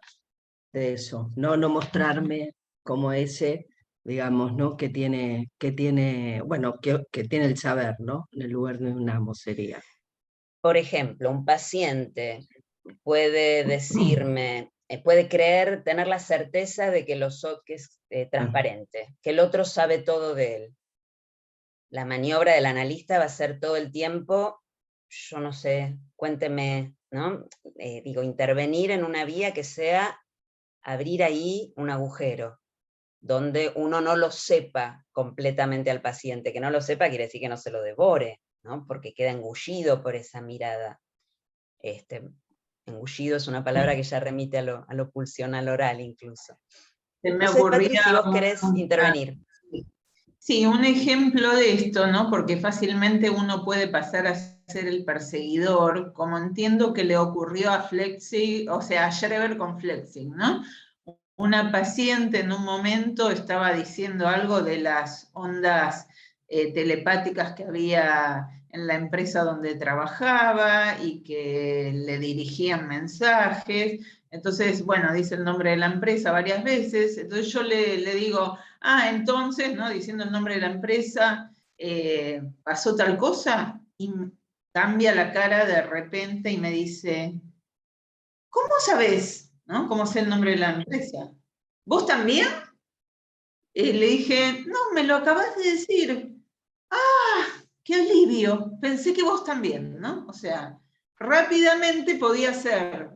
de eso, no mostrarme como ese, digamos, ¿no? Que tiene, bueno, que tiene el saber, ¿no? En el lugar de un amo sería. por ejemplo, un paciente puede decirme, puede creer, tener la certeza de que que es transparente, que el otro sabe todo de él. La maniobra del analista va a ser todo el tiempo, yo no sé, cuénteme, ¿no? Intervenir en una vía que sea abrir ahí un agujero, donde uno no lo sepa completamente al paciente. Que no lo sepa quiere decir que no se lo devore, ¿no? Porque queda engullido por esa mirada. Engullido es una palabra que ya remite a lo pulsional oral incluso. Se me No sé, Patri, ocurría si vos querés intervenir. Sí, un ejemplo de esto, ¿no? Porque fácilmente uno puede pasar a ser el perseguidor, como entiendo que le ocurrió a Flechig, o sea, a Schreber con Flechig, ¿no? Una paciente en un momento estaba diciendo algo de las ondas telepáticas que había en la empresa donde trabajaba y que le dirigían mensajes. Entonces, bueno, dice el nombre de la empresa varias veces. Entonces yo le digo, entonces, ¿no? Diciendo el nombre de la empresa, pasó tal cosa, y cambia la cara de repente y me dice, ¿cómo sabés? ¿No? ¿Cómo sé el nombre de la empresa? ¿Vos también? Le dije, no, me lo acabas de decir. ¡Ah! ¡Qué alivio! Pensé que vos también, ¿no? O sea, rápidamente podía ser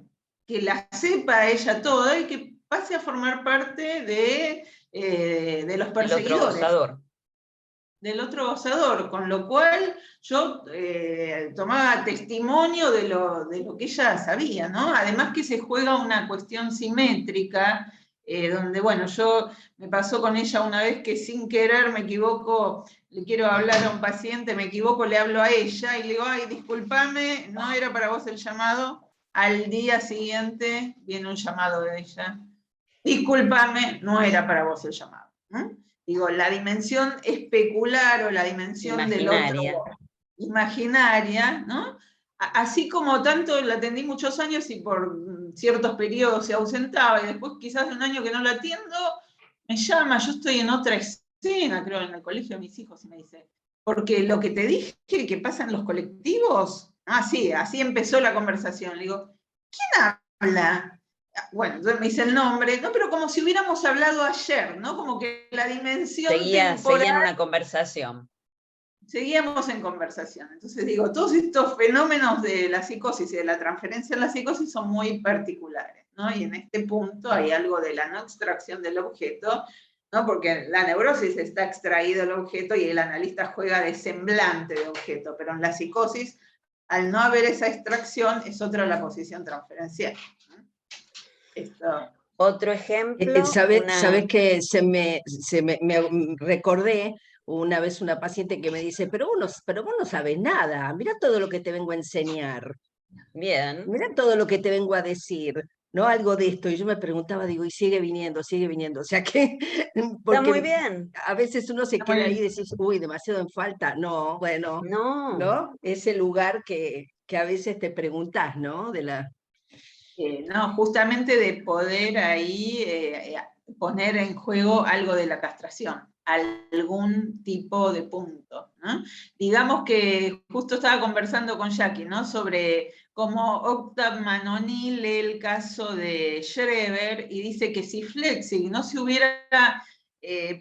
que la sepa ella toda y que pase a formar parte de los perseguidores. El otro gozador. Del otro gozador, con lo cual yo tomaba testimonio de lo que ella sabía, ¿no? Además que se juega una cuestión simétrica, donde, bueno, me pasó con ella una vez que sin querer me equivoco, le quiero hablar a un paciente, me equivoco, le hablo a ella y le digo, discúlpame, no era para vos el llamado. Al día siguiente viene un llamado de ella, discúlpame, no era para vos el llamado. Digo, la dimensión especular o la dimensión del otro imaginaria, ¿no? Así como tanto la atendí muchos años y por ciertos periodos se ausentaba, y después quizás de un año que no la atiendo, me llama, yo estoy en otra escena, creo, en el colegio de mis hijos, y me dice, porque lo que te dije que pasa en los colectivos, sí, así empezó la conversación. Le digo, ¿quién habla? Bueno, entonces me dice el nombre, no, pero como si hubiéramos hablado ayer, ¿no? Como que la dimensión seguía temporal... en una conversación. Seguíamos en conversación. Entonces digo, todos estos fenómenos de la psicosis y de la transferencia en la psicosis son muy particulares, ¿no? Y en este punto hay algo de la no extracción del objeto, ¿no? Porque en la neurosis está extraído el objeto y el analista juega de semblante de objeto, pero en la psicosis, al no haber esa extracción, es otra la posición transferencial, ¿no? Esto... Otro ejemplo... ¿Sabes que me recordé una vez una paciente que me dice, pero vos no sabes nada, mira todo lo que te vengo a enseñar. Bien. Mira todo lo que te vengo a decir, ¿no? Algo de esto. Y yo me preguntaba, digo, y sigue viniendo. O sea que, Está muy bien. a veces uno se queda ahí y decís, uy, demasiado en falta. No, bueno, ¿no? Ese lugar que a veces te preguntás, ¿no? no, justamente de poder ahí poner en juego algo de la castración, algún tipo de punto, ¿no? Digamos que justo estaba conversando con Jackie, ¿no? Sobre cómo Octave Manoni lee el caso de Schreber y dice que si Flechsig no se hubiera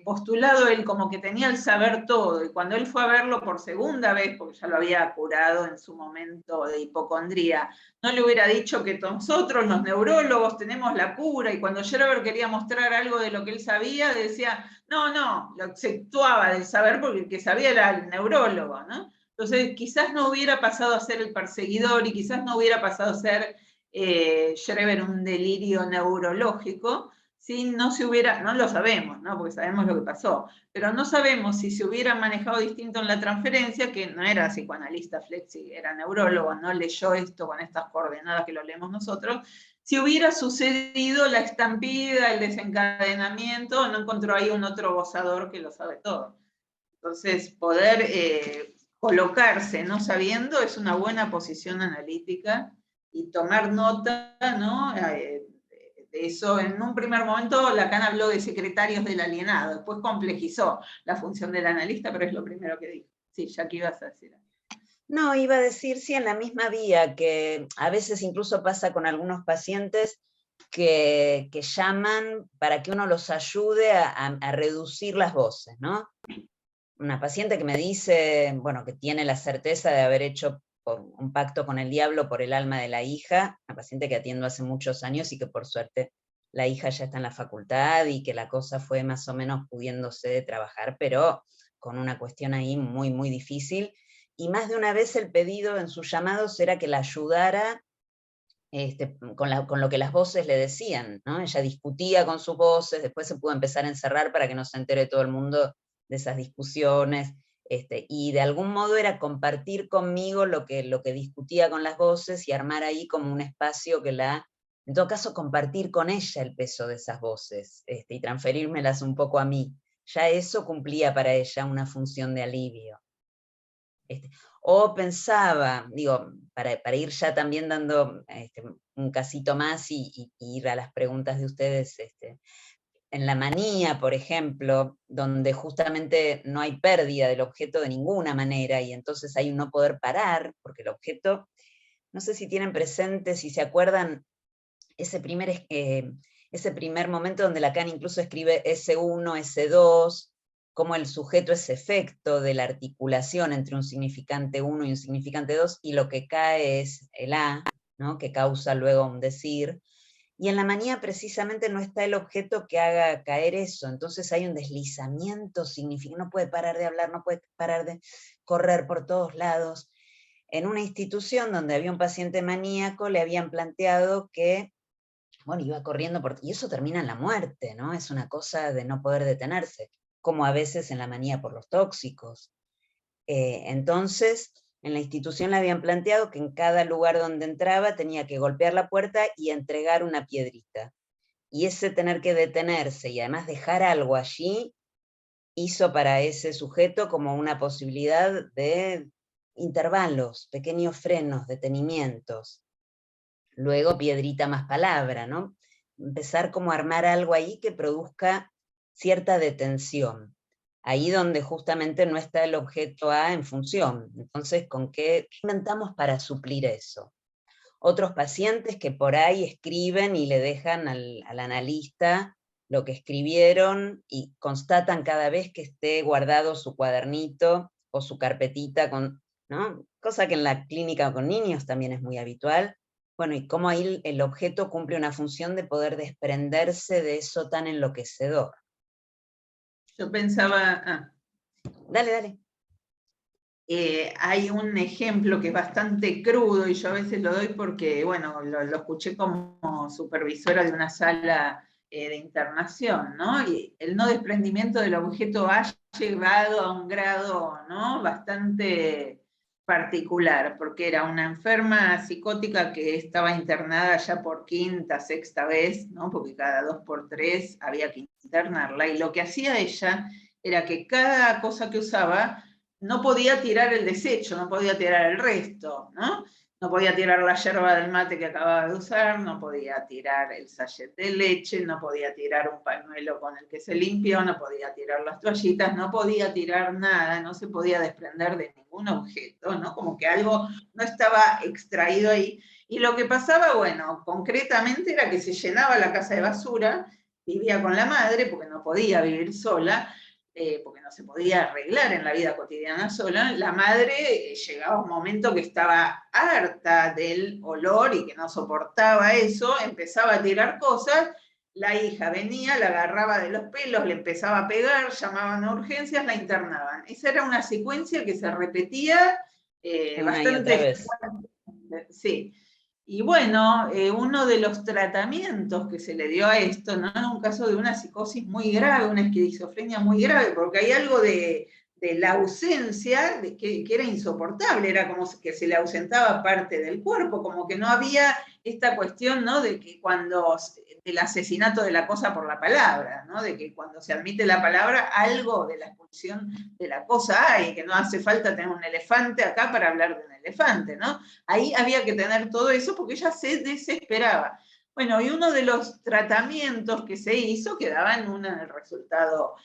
postulado él como que tenía el saber todo, y cuando él fue a verlo por segunda vez, porque ya lo había curado en su momento de hipocondría, no le hubiera dicho que nosotros, los neurólogos, tenemos la cura, y cuando Schreber quería mostrar algo de lo que él sabía, decía, no, lo exceptuaba del saber porque el que sabía era el neurólogo, ¿no? Entonces, quizás no hubiera pasado a ser el perseguidor y quizás no hubiera pasado a ser Schreber un delirio neurológico, si no se hubiera, no lo sabemos, ¿no? Porque sabemos lo que pasó, pero no sabemos si se hubiera manejado distinto en la transferencia, que no era psicoanalista Flechsig, era neurólogo, no leyó esto con estas coordenadas que lo leemos nosotros, si hubiera sucedido la estampida, el desencadenamiento, no encontró ahí un otro gozador que lo sabe todo. Entonces, poder colocarse no sabiendo es una buena posición analítica, y tomar nota, ¿no? Eso, en un primer momento Lacan habló de secretarios del alienado, después complejizó la función del analista, pero es lo primero que dijo. Sí, ya que ibas a decir. No, iba a decir, sí, en la misma vía, que a veces incluso pasa con algunos pacientes que llaman para que uno los ayude a reducir las voces, ¿no? Una paciente que me dice, bueno, que tiene la certeza de haber hecho un pacto con el diablo por el alma de la hija, una paciente que atiendo hace muchos años y que por suerte la hija ya está en la facultad y que la cosa fue más o menos pudiéndose trabajar, pero con una cuestión ahí muy, muy difícil. Y más de una vez el pedido en sus llamados era que la ayudara con lo que las voces le decían, ¿no? Ella discutía con sus voces, después se pudo empezar a encerrar para que no se entere todo el mundo de esas discusiones, y de algún modo era compartir conmigo lo que discutía con las voces y armar ahí como un espacio en todo caso compartir con ella el peso de esas voces, y transferírmelas un poco a mí. Ya eso cumplía para ella una función de alivio. O pensaba, digo, para ir ya también dando un casito más y ir a las preguntas de ustedes, en la manía, por ejemplo, donde justamente no hay pérdida del objeto de ninguna manera, y entonces hay un no poder parar, porque el objeto, no sé si tienen presente, si se acuerdan, ese primer momento donde Lacan incluso escribe S1, S2, como el sujeto es efecto de la articulación entre un significante 1 y un significante 2, y lo que cae es el A, ¿no? Que causa luego un decir. Y en la manía precisamente no está el objeto que haga caer eso, entonces hay un deslizamiento significativo, no puede parar de hablar, no puede parar de correr por todos lados. En una institución donde había un paciente maníaco le habían planteado que, bueno, iba corriendo y eso termina en la muerte, ¿no? Es una cosa de no poder detenerse, como a veces en la manía por los tóxicos. Entonces, en la institución le habían planteado que en cada lugar donde entraba tenía que golpear la puerta y entregar una piedrita. Y ese tener que detenerse y además dejar algo allí, hizo para ese sujeto como una posibilidad de intervalos, pequeños frenos, detenimientos. Luego piedrita más palabra, ¿no? Empezar como a armar algo ahí que produzca cierta detención. Ahí donde justamente no está el objeto A en función. Entonces, ¿con qué inventamos para suplir eso? Otros pacientes que por ahí escriben y le dejan al analista lo que escribieron y constatan cada vez que esté guardado su cuadernito o su carpetita, ¿no? Cosa que en la clínica con niños también es muy habitual. Bueno, y cómo ahí el objeto cumple una función de poder desprenderse de eso tan enloquecedor. Yo pensaba... Dale, dale. Hay un ejemplo que es bastante crudo y yo a veces lo doy porque, bueno, lo escuché como supervisora de una sala de internación, ¿no? Y el no desprendimiento del objeto ha llegado a un grado, ¿no?, bastante particular, porque era una enferma psicótica que estaba internada ya por quinta, sexta vez, ¿no?, porque cada 2 por 3 había que internarla, y lo que hacía ella era que cada cosa que usaba no podía tirar el desecho, no podía tirar el resto, ¿no? No podía tirar la yerba del mate que acababa de usar, no podía tirar el sachet de leche, no podía tirar un pañuelo con el que se limpió, no podía tirar las toallitas, no podía tirar nada, no se podía desprender de ningún objeto, ¿no? Como que algo no estaba extraído ahí. Y lo que pasaba, bueno, concretamente era que se llenaba la casa de basura, vivía con la madre porque no podía vivir sola, porque no se podía arreglar en la vida cotidiana sola. La madre llegaba un momento que estaba harta del olor y que no soportaba eso, empezaba a tirar cosas, la hija venía, la agarraba de los pelos, le empezaba a pegar, llamaban a urgencias, la internaban. Esa era una secuencia que se repetía bastante. Sí. Y bueno, uno de los tratamientos que se le dio a esto, ¿no?, era un caso de una psicosis muy grave, una esquizofrenia muy grave, porque hay algo de la ausencia que era insoportable, era como que se le ausentaba parte del cuerpo, como que no había esta cuestión, ¿no?, de que cuando del asesinato de la cosa por la palabra, ¿no?, de que cuando se admite la palabra, algo de la expulsión de la cosa hay, que no hace falta tener un elefante acá para hablar de un elefante, ¿no? Ahí había que tener todo eso porque ella se desesperaba. Bueno, y uno de los tratamientos que se hizo que daban un resultado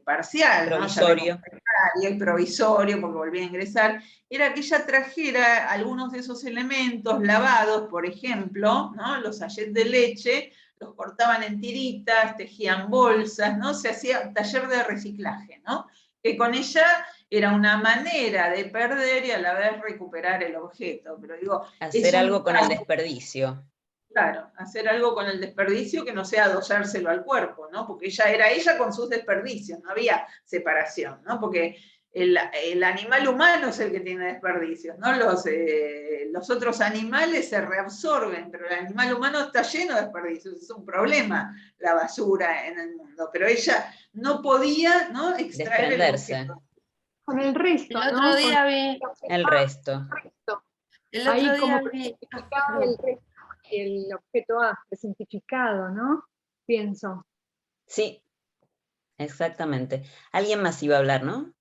parcial, provisorio, ¿no? Y provisorio, porque volvía a ingresar, era que ella trajera algunos de esos elementos lavados, por ejemplo, ¿no?, los sachets de leche, los cortaban en tiritas, tejían bolsas, ¿no? Se hacía taller de reciclaje, ¿no? Que con ella era una manera de perder y a la vez recuperar el objeto. Pero digo, hacer algo con el desperdicio. Claro, hacer algo con el desperdicio que no sea adollárselo al cuerpo, ¿no? Porque ella era ella con sus desperdicios, no había separación, ¿no? Porque el animal humano es el que tiene desperdicios, ¿no? Los otros animales se reabsorben, pero el animal humano está lleno de desperdicios, es un problema la basura en el mundo. Pero ella no podía, ¿no?, extraer el objeto. Con el resto, El otro día vi. El resto. El otro día vi. El objeto A, presentificado, ¿no? Pienso. Sí, exactamente. Alguien más iba a hablar, ¿no?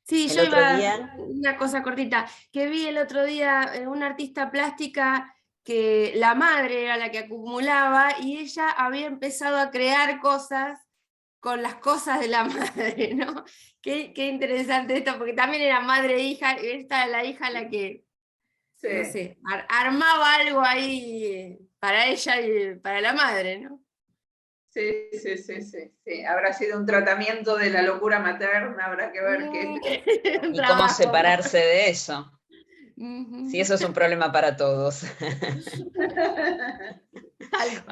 Sí, El yo otro iba día... a una cosa cortita, que vi el otro día una artista plástica que la madre era la que acumulaba y ella había empezado a crear cosas con las cosas de la madre, ¿no? Qué interesante esto, porque también era madre e hija, y esta era la hija la que, Sí. no sé, armaba algo ahí para ella y para la madre, ¿no? Sí. Habrá sido un tratamiento de la locura materna, habrá que ver qué. Y cómo separarse de eso. Uh-huh. Si eso es un problema para todos.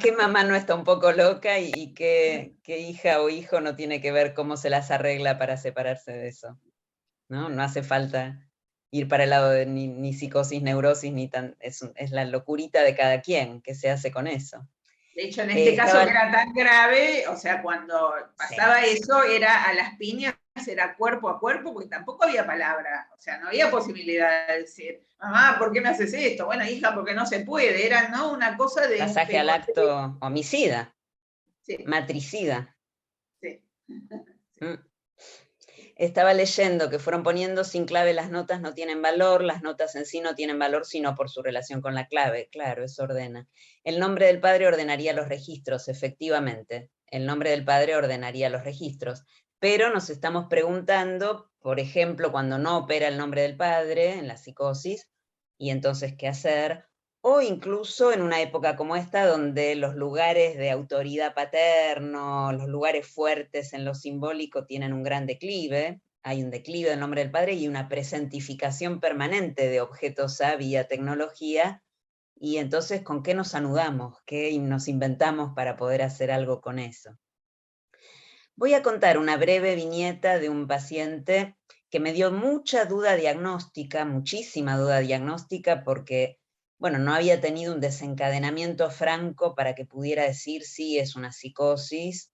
¿Qué mamá no está un poco loca y qué hija o hijo no tiene que ver cómo se las arregla para separarse de eso? No hace falta ir para el lado de ni psicosis, neurosis, ni tan, es la locurita de cada quien, ¿qué se hace con eso? De hecho, en este caso que era tan grave, o sea, cuando pasaba eso, era a las piñas, era cuerpo a cuerpo, porque tampoco había palabra, o sea, no había posibilidad de decir, mamá, ¿por qué me haces esto? Bueno, hija, porque no se puede, era, ¿no?, una cosa de... Pasaje al acto homicida, sí. matricida. Sí. estaba leyendo que fueron poniendo sin clave las notas no tienen valor, las notas en sí no tienen valor sino por su relación con la clave. Claro, eso ordena. El nombre del padre ordenaría los registros, efectivamente. El nombre del padre ordenaría los registros. Pero nos estamos preguntando, por ejemplo, cuando no opera el nombre del padre en la psicosis, y entonces qué hacer, o incluso en una época como esta, donde los lugares de autoridad paterno, los lugares fuertes en lo simbólico tienen un gran declive, hay un declive del nombre del padre y una presentificación permanente de objetos A vía tecnología, y entonces ¿con qué nos anudamos? ¿Qué nos inventamos para poder hacer algo con eso? Voy a contar una breve viñeta de un paciente que me dio mucha duda diagnóstica, muchísima duda diagnóstica, porque bueno, no había tenido un desencadenamiento franco para que pudiera decir sí, es una psicosis.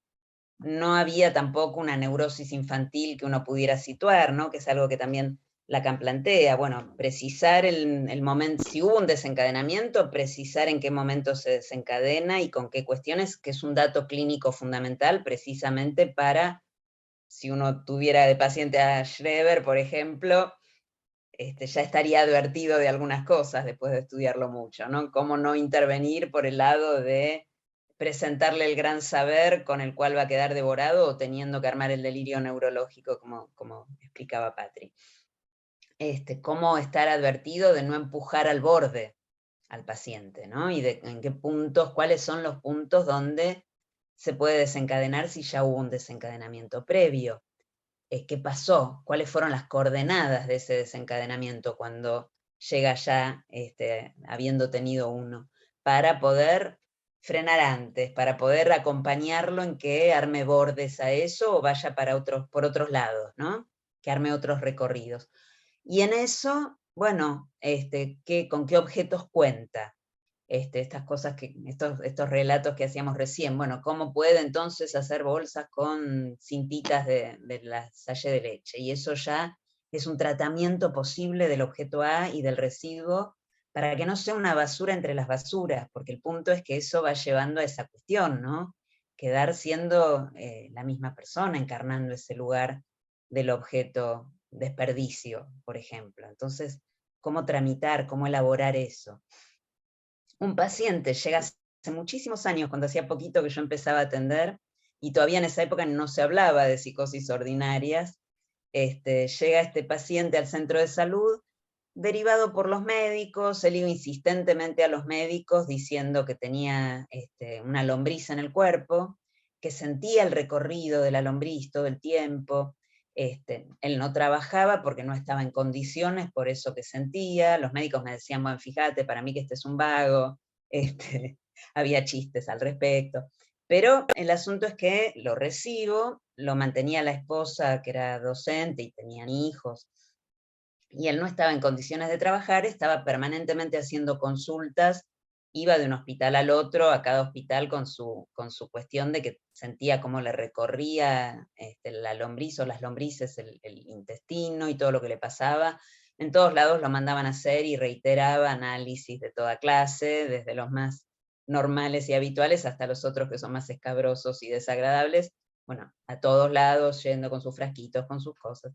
No había tampoco una neurosis infantil que uno pudiera situar, ¿no? Que es algo que también Lacan plantea. Bueno, precisar el momento, si hubo un desencadenamiento, precisar en qué momento se desencadena y con qué cuestiones, que es un dato clínico fundamental precisamente para, si uno tuviera de paciente a Schreber, por ejemplo, ya estaría advertido de algunas cosas después de estudiarlo mucho, ¿no? Cómo no intervenir por el lado de presentarle el gran saber con el cual va a quedar devorado o teniendo que armar el delirio neurológico, como explicaba Patri. Cómo estar advertido de no empujar al borde al paciente, ¿no? Y en qué puntos, cuáles son los puntos donde se puede desencadenar si ya hubo un desencadenamiento previo. ¿Qué pasó? ¿Cuáles fueron las coordenadas de ese desencadenamiento cuando llega ya habiendo tenido uno? Para poder frenar antes, para poder acompañarlo en que arme bordes a eso o vaya por otros lados, ¿no? Que arme otros recorridos. Y en eso, bueno, ¿con qué objetos cuenta? Estas cosas, estos relatos que hacíamos recién, bueno, ¿cómo puede entonces hacer bolsas con cintitas de la salle de leche? Y eso ya es un tratamiento posible del objeto A y del residuo para que no sea una basura entre las basuras, porque el punto es que eso va llevando a esa cuestión, ¿no? Quedar siendo la misma persona, encarnando ese lugar del objeto desperdicio, por ejemplo. Entonces, ¿cómo tramitar, cómo elaborar eso? Un paciente llega hace muchísimos años, cuando hacía poquito que yo empezaba a atender, y todavía en esa época no se hablaba de psicosis ordinarias, llega este paciente al centro de salud, derivado por los médicos, él iba insistentemente a los médicos diciendo que tenía una lombriz en el cuerpo, que sentía el recorrido de la lombriz todo el tiempo. Él no trabajaba porque no estaba en condiciones, por eso que sentía. Los médicos me decían, bueno, fíjate, para mí que este es un vago. Había chistes al respecto. Pero el asunto es que lo recibo, lo mantenía la esposa que era docente y tenían hijos, y él no estaba en condiciones de trabajar, estaba permanentemente haciendo consultas, iba de un hospital al otro, a cada hospital con su cuestión de que sentía cómo le recorría la lombriz o las lombrices el intestino y todo lo que le pasaba. En todos lados lo mandaban a hacer y reiteraba análisis de toda clase, desde los más normales y habituales hasta los otros que son más escabrosos y desagradables. Bueno, a todos lados, yendo con sus frasquitos, con sus cosas.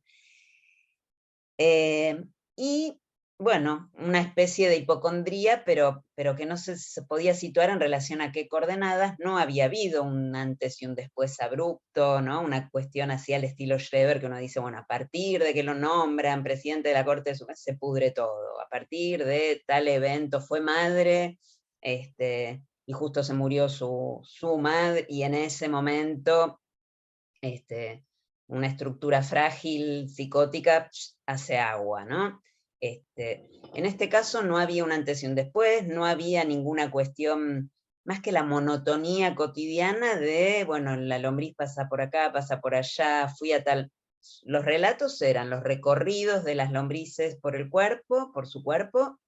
Y bueno, una especie de hipocondría, pero que no se podía situar en relación a qué coordenadas. No había habido un antes y un después abrupto, ¿no? Una cuestión así al estilo Schreber, que uno dice, bueno, a partir de que lo nombran presidente de la Corte se pudre todo, a partir de tal evento fue madre, y justo se murió su madre, y en ese momento, una estructura frágil, psicótica, hace agua, ¿no? En este caso no había un antes y un después, no había ninguna cuestión, más que la monotonía cotidiana de, bueno, la lombriz pasa por acá, pasa por allá, fui a tal... Los relatos eran los recorridos de las lombrices por el cuerpo, por su cuerpo,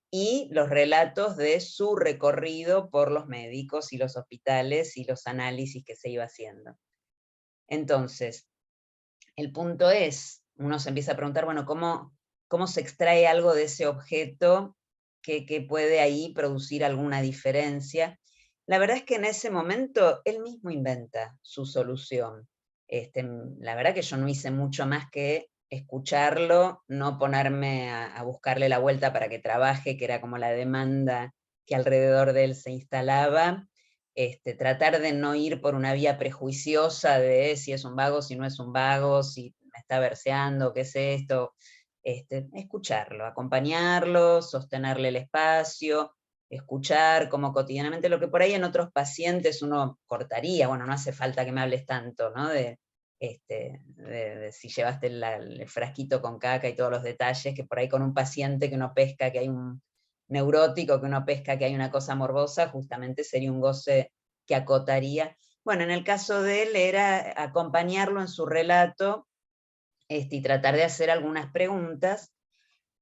y los relatos de su recorrido por los médicos y los hospitales y los análisis que se iba haciendo. Entonces, el punto es, uno se empieza a preguntar, bueno, ¿cómo se extrae algo de ese objeto que puede ahí producir alguna diferencia? La verdad es que en ese momento él mismo inventa su solución. La verdad que yo no hice mucho más que escucharlo, no ponerme a buscarle la vuelta para que trabaje, que era como la demanda que alrededor de él se instalaba. Tratar de no ir por una vía prejuiciosa de si es un vago, si no es un vago, si me está verseando, qué es esto. Escucharlo, acompañarlo, sostenerle el espacio, escuchar como cotidianamente lo que por ahí en otros pacientes uno cortaría, bueno, no hace falta que me hables tanto, ¿no? De si llevaste el frasquito con caca y todos los detalles, que por ahí con un paciente que uno pesca que hay un neurótico, que uno pesca que hay una cosa morbosa, justamente sería un goce que acotaría. Bueno, en el caso de él era acompañarlo en su relato, y tratar de hacer algunas preguntas,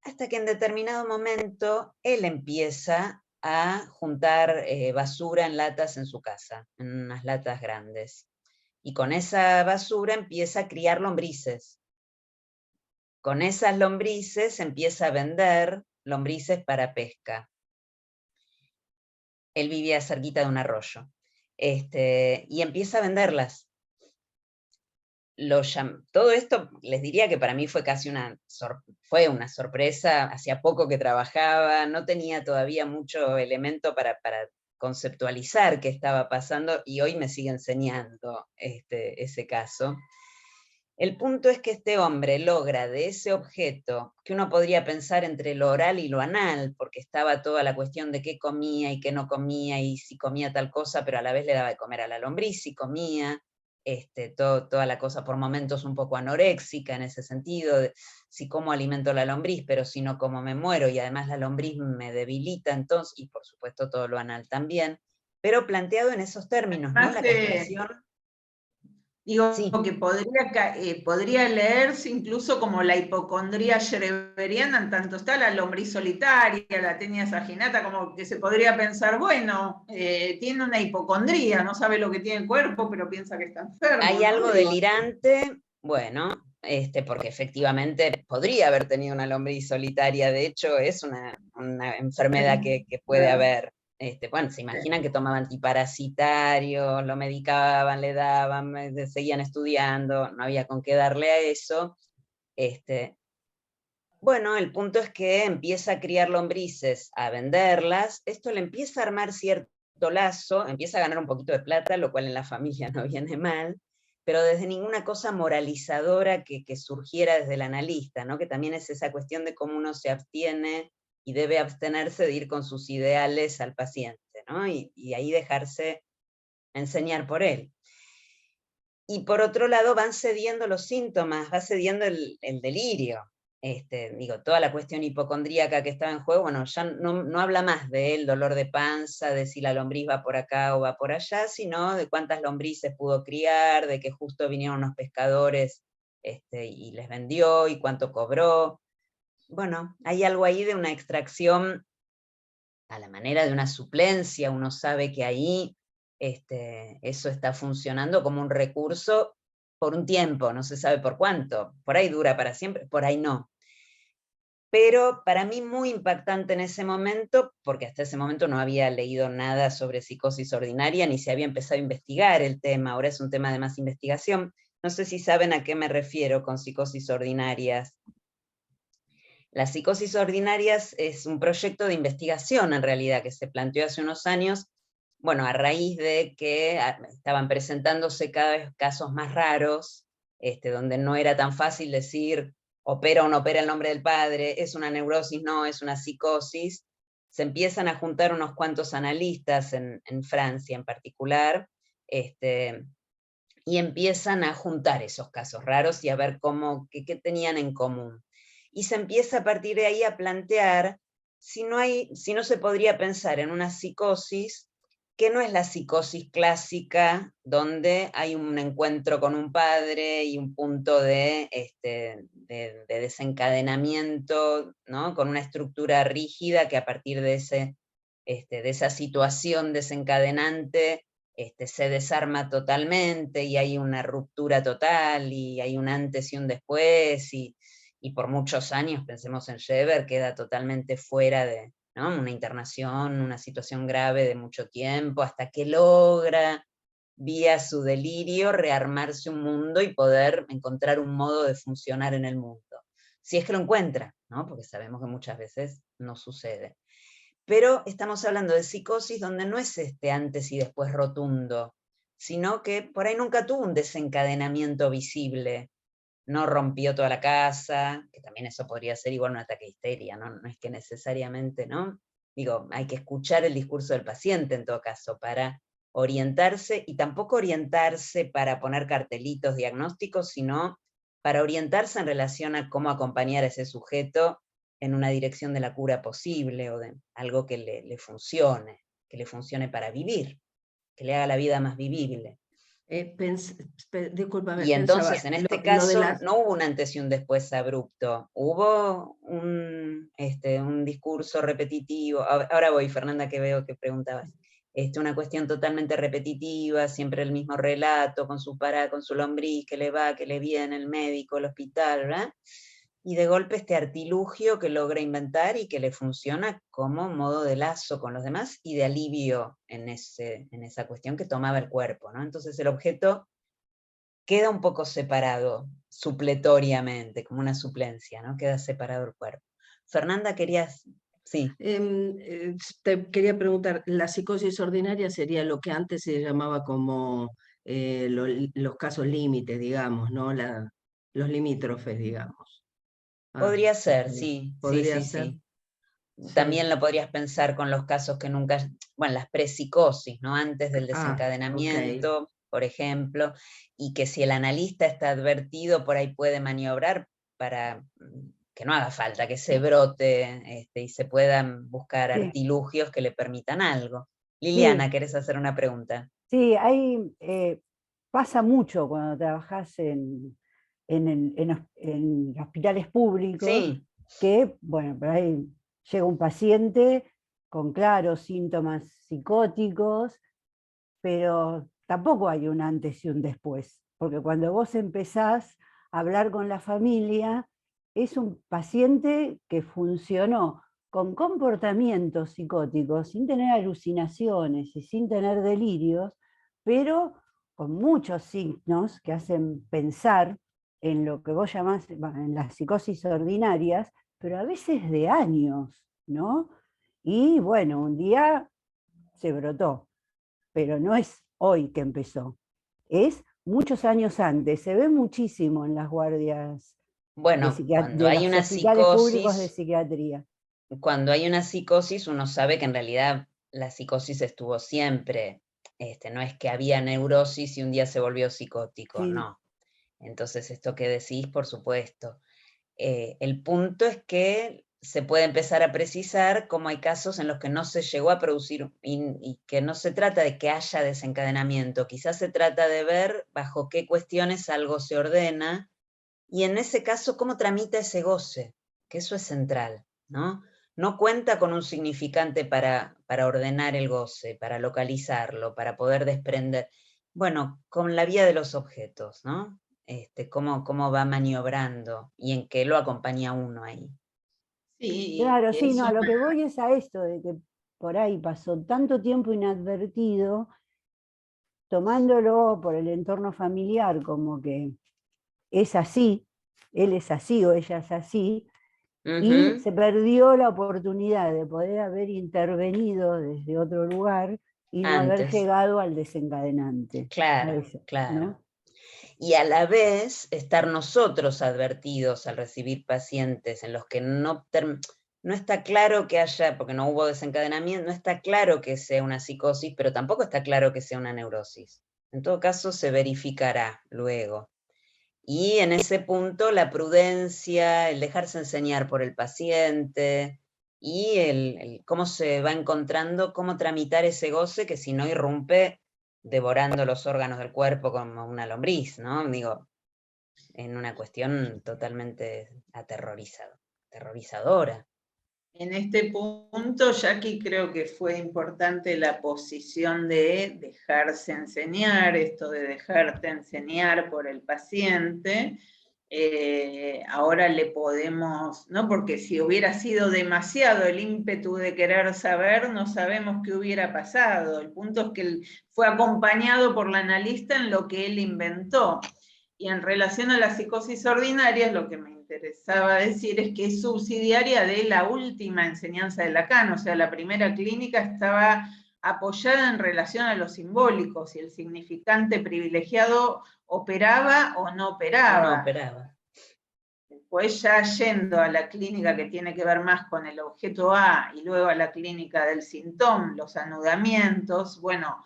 hasta que en determinado momento él empieza a juntar basura en latas en su casa, en unas latas grandes. Y con esa basura empieza a criar lombrices. Con esas lombrices empieza a vender lombrices para pesca. Él vivía cerquita de un arroyo. Y empieza a venderlas. Todo esto les diría que para mí fue casi una sorpresa. Hacía poco que trabajaba, no tenía todavía mucho elemento para conceptualizar qué estaba pasando, y hoy me sigue enseñando ese caso. El punto es que este hombre logra de ese objeto, que uno podría pensar entre lo oral y lo anal, porque estaba toda la cuestión de qué comía y qué no comía, y si comía tal cosa, pero a la vez le daba de comer a la lombriz, si comía, toda la cosa por momentos un poco anoréxica en ese sentido, de, si como alimento a la lombriz, pero si no como me muero, y además la lombriz me debilita, entonces, y por supuesto todo lo anal también, pero planteado en esos términos, ¿no? La castración. Digo Sí. que podría leerse incluso como la hipocondría schreberiana, en tanto está la lombriz solitaria, la tenia saginata, como que se podría pensar, bueno, tiene una hipocondría, no sabe lo que tiene el cuerpo, pero piensa que está enfermo. Hay ¿no? algo delirante, bueno, porque efectivamente podría haber tenido una lombriz solitaria, de hecho es una enfermedad que puede haber. Bueno, se imaginan que tomaba antiparasitarios, lo medicaban, le daban, seguían estudiando, no había con qué darle a eso. Bueno, el punto es que empieza a criar lombrices, a venderlas, esto le empieza a armar cierto lazo, empieza a ganar un poquito de plata, lo cual en la familia no viene mal, pero desde ninguna cosa moralizadora que surgiera desde el analista, ¿no? Que también es esa cuestión de cómo uno se abstiene y debe abstenerse de ir con sus ideales al paciente, ¿no? Y ahí dejarse enseñar por él. Y por otro lado van cediendo los síntomas, va cediendo el delirio. Toda la cuestión hipocondríaca que estaba en juego, bueno, ya no habla más del dolor de panza, de si la lombriz va por acá o va por allá, sino de cuántas lombrices pudo criar, de que justo vinieron unos pescadores y les vendió, y cuánto cobró. Bueno, hay algo ahí de una extracción a la manera de una suplencia, uno sabe que ahí eso está funcionando como un recurso por un tiempo, no se sabe por cuánto, por ahí dura para siempre, por ahí no. Pero para mí muy impactante en ese momento, porque hasta ese momento no había leído nada sobre psicosis ordinaria, ni se había empezado a investigar el tema, ahora es un tema de más investigación. No sé si saben a qué me refiero con psicosis ordinarias. Las psicosis ordinarias es un proyecto de investigación en realidad que se planteó hace unos años, bueno, a raíz de que estaban presentándose cada vez casos más raros, donde no era tan fácil decir opera o no opera el nombre del padre, es una neurosis, no, es una psicosis. Se empiezan a juntar unos cuantos analistas en Francia en particular, y empiezan a juntar esos casos raros y a ver qué tenían en común. Y se empieza a partir de ahí a plantear si no se podría pensar en una psicosis que no es la psicosis clásica, donde hay un encuentro con un padre y un punto de desencadenamiento, ¿no? Con una estructura rígida que a partir de esa situación desencadenante se desarma totalmente y hay una ruptura total y hay un antes y un después, y por muchos años, pensemos en Schreber, queda totalmente fuera de, ¿no? Una internación, una situación grave de mucho tiempo, hasta que logra vía su delirio, rearmarse un mundo y poder encontrar un modo de funcionar en el mundo. Si es que lo encuentra, ¿no? Porque sabemos que muchas veces no sucede. Pero estamos hablando de psicosis donde no es este antes y después rotundo, sino que por ahí nunca tuvo un desencadenamiento visible. No rompió toda la casa, que también eso podría ser igual un ataque de histeria, ¿no? No es que necesariamente, ¿no? Digo, hay que escuchar el discurso del paciente en todo caso para orientarse, y tampoco orientarse para poner cartelitos diagnósticos, sino para orientarse en relación a cómo acompañar a ese sujeto en una dirección de la cura posible, o de algo que le funcione para vivir, que le haga la vida más vivible. Discúlpame, Y entonces, pensaba, en este lo de caso, la- no hubo un antes y un después abrupto, hubo un discurso repetitivo. Ahora voy, Fernanda, que veo que preguntabas. Una cuestión totalmente repetitiva, siempre el mismo relato, con su lombriz, que le va, que le viene, el médico, el hospital, ¿verdad? Y de golpe este artilugio que logra inventar y que le funciona como modo de lazo con los demás y de alivio en esa cuestión que tomaba el cuerpo, ¿no? Entonces el objeto queda un poco separado, supletoriamente, como una suplencia, ¿no? Queda separado el cuerpo. Fernanda, querías... Sí. Te quería preguntar, la psicosis ordinaria sería lo que antes se llamaba como los casos límites, digamos, ¿no? Los limítrofes, digamos. Podría ser, Ok. sí, Podría sí, ser. sí. Sí. También lo podrías pensar con los casos que nunca, bueno, las prepsicosis, ¿no? Antes del desencadenamiento, Ok. por ejemplo, y que si el analista está advertido, por ahí puede maniobrar para que no haga falta que se brote y se puedan buscar Sí. artilugios que le permitan algo. Liliana, Sí. ¿querés hacer una pregunta? Sí, pasa mucho cuando trabajás en hospitales públicos, Sí, que, bueno, por ahí llega un paciente con claros síntomas psicóticos, pero tampoco hay un antes y un después, porque cuando vos empezás a hablar con la familia, es un paciente que funcionó con comportamientos psicóticos, sin tener alucinaciones y sin tener delirios, pero con muchos signos que hacen pensar en lo que vos llamás, en las psicosis ordinarias, pero a veces de años, ¿no? Y bueno, un día se brotó, pero no es hoy que empezó, es muchos años antes, se ve muchísimo en las guardias bueno, cuando de hay los una hospitales públicos de psicosis, psiquiatría. uno sabe que en realidad la psicosis estuvo siempre. No es que había neurosis y un día se volvió psicótico, Sí. no. Entonces, esto que decís, por supuesto. El punto es que se puede empezar a precisar cómo hay casos en los que no se llegó a producir y que no se trata de que haya desencadenamiento, quizás se trata de ver bajo qué cuestiones algo se ordena y en ese caso cómo tramita ese goce, que eso es central, ¿no? No cuenta con un significante para ordenar el goce, para localizarlo, para poder desprender. Bueno, con la vía de los objetos, ¿no? Cómo va maniobrando y en qué lo acompaña uno ahí. Sí, Claro, y sí, no, eso a lo que voy es a esto, de que por ahí pasó tanto tiempo inadvertido, tomándolo por el entorno familiar como que es así, él es así o ella es así, y Ujú, se perdió la oportunidad de poder haber intervenido desde otro lugar y no haber antes, llegado al desencadenante. A claro, eso, claro. ¿no? Y a la vez estar nosotros advertidos al recibir pacientes en los que no está claro que haya, porque no hubo desencadenamiento, no está claro que sea una psicosis, pero tampoco está claro que sea una neurosis. En todo caso, se verificará luego. Y en ese punto la prudencia, el dejarse enseñar por el paciente y el cómo se va encontrando, cómo tramitar ese goce que si no irrumpe devorando los órganos del cuerpo como una lombriz, ¿no? Digo, en una cuestión totalmente aterrorizadora. en este punto, Jackie, creo que fue importante la posición de dejarse enseñar, esto de dejarte enseñar por el paciente, ahora le podemos, ¿no? Porque si hubiera sido demasiado el ímpetu de querer saber, no sabemos qué hubiera pasado. El punto es que él fue acompañado por la analista en lo que él inventó. Y en relación a la psicosis ordinaria, lo que me interesaba decir es que es subsidiaria de la última enseñanza de Lacan, o sea, la primera clínica estaba apoyada en relación a lo simbólico, si el significante privilegiado operaba o no operaba. No operaba. Después ya yendo a la clínica que tiene que ver más con el objeto A y luego a la clínica del síntoma, los anudamientos, bueno,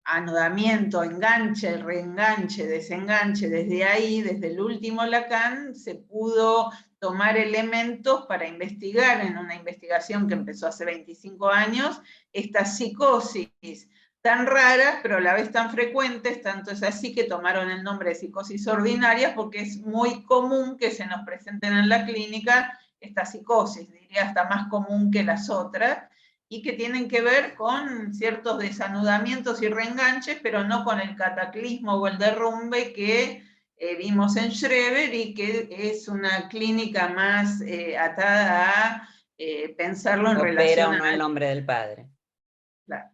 anudamiento, enganche, reenganche, desenganche, desde ahí, desde el último Lacan, se pudo tomar elementos para investigar en una investigación que empezó hace 25 años, estas psicosis tan raras, pero a la vez tan frecuentes, tanto es así que tomaron el nombre de psicosis ordinarias, porque es muy común que se nos presenten en la clínica estas psicosis, diría hasta más común que las otras, y que tienen que ver con ciertos desanudamientos y reenganches, pero no con el cataclismo o el derrumbe que vimos en Schreber, y que es una clínica más atada a pensarlo en relación Opera o no a... el nombre del padre. Claro.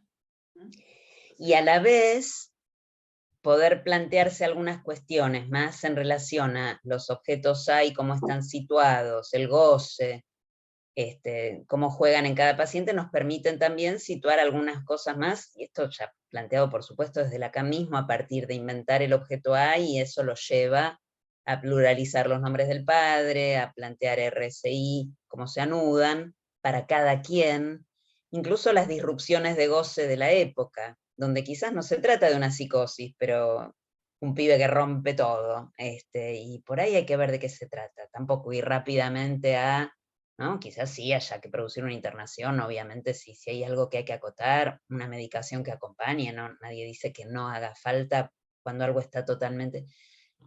Y a la vez poder plantearse algunas cuestiones más en relación a los objetos A y cómo están situados, el goce, cómo juegan en cada paciente, nos permiten también situar algunas cosas más, y esto ya planteado por supuesto desde Lacan mismo, a partir de inventar el objeto A, y eso lo lleva a pluralizar los nombres del padre, a plantear RSI, cómo se anudan, para cada quien, incluso las disrupciones de goce de la época, donde quizás no se trata de una psicosis, pero un pibe que rompe todo, y por ahí hay que ver de qué se trata, tampoco ir rápidamente a, ¿no? Quizás sí haya que producir una internación, obviamente si hay algo que hay que acotar, una medicación que acompañe, ¿no? Nadie dice que no haga falta cuando algo está totalmente...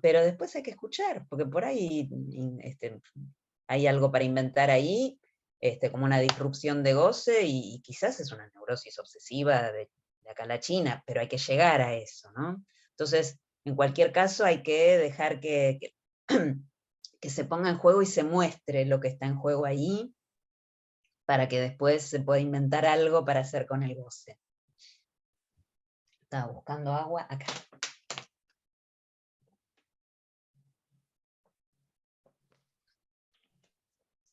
Pero después hay que escuchar, porque por ahí hay algo para inventar ahí, como una disrupción de goce, y quizás es una neurosis obsesiva de acá a la China, pero hay que llegar a eso, ¿no? Entonces, en cualquier caso hay que dejar que se ponga en juego y se muestre lo que está en juego ahí, para que después se pueda inventar algo para hacer con el goce. Estaba buscando agua acá.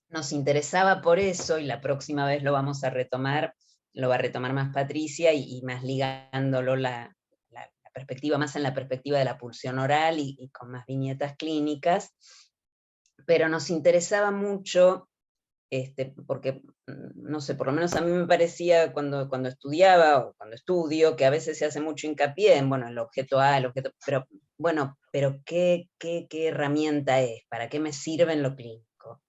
Nos interesaba por eso, y la próxima vez lo vamos a retomar, lo va a retomar más Patricia, y más ligándolo la perspectiva, más en la perspectiva de la pulsión oral, y con más viñetas clínicas, pero nos interesaba mucho, porque, no sé, por lo menos a mí me parecía cuando estudiaba, o cuando estudio, que a veces se hace mucho hincapié en, bueno, el objeto A, el objeto, pero, bueno, pero ¿qué herramienta es? ¿Para qué me sirve en lo clínico?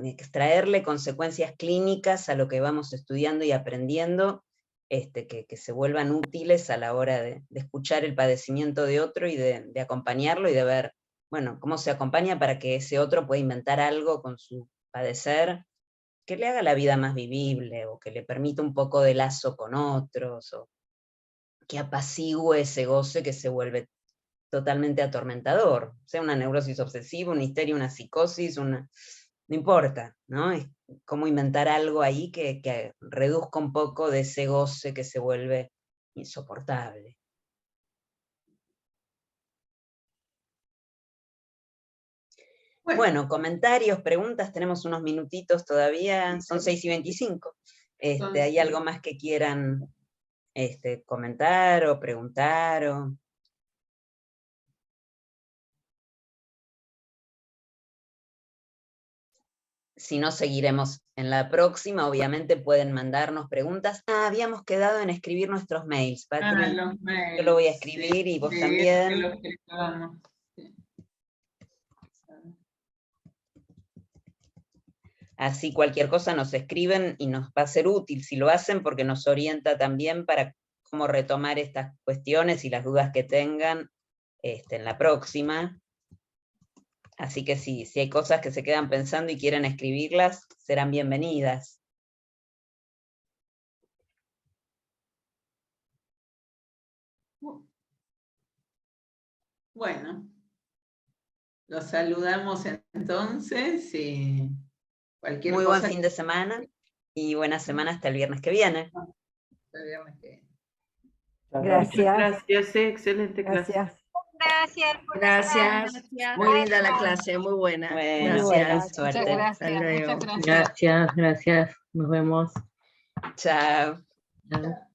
Extraerle consecuencias clínicas a lo que vamos estudiando y aprendiendo, que se vuelvan útiles a la hora de escuchar el padecimiento de otro, y de acompañarlo, y de ver, bueno, cómo se acompaña para que ese otro pueda inventar algo con su padecer, que le haga la vida más vivible, o que le permita un poco de lazo con otros, o que apacigüe ese goce que se vuelve totalmente atormentador, sea una neurosis obsesiva, una histeria, una psicosis, no importa, ¿no? Es como inventar algo ahí que reduzca un poco de ese goce que se vuelve insoportable. Bueno, comentarios, preguntas, tenemos unos minutitos todavía, son 6:25. ¿Hay algo más que quieran comentar o preguntar? Si no, seguiremos en la próxima. Obviamente pueden mandarnos preguntas. Habíamos quedado en escribir nuestros mails, Patri. Los mails, yo lo voy a escribir, sí, y vos también. Así cualquier cosa nos escriben y nos va a ser útil si lo hacen, porque nos orienta también para cómo retomar estas cuestiones y las dudas que tengan en la próxima. Así que si hay cosas que se quedan pensando y quieren escribirlas, serán bienvenidas. Bueno. Los saludamos entonces y cualquier Muy cosa. buen fin de semana y buena semana hasta el viernes que viene. Hasta el viernes que viene. Gracias. Gracias, excelente clase. Gracias. Gracias. Gracias. Muy linda la clase, muy buena. Bueno, Gracias. suerte. Muchas gracias. Hasta luego. Muchas gracias. Gracias, nos vemos. Chao. Chao.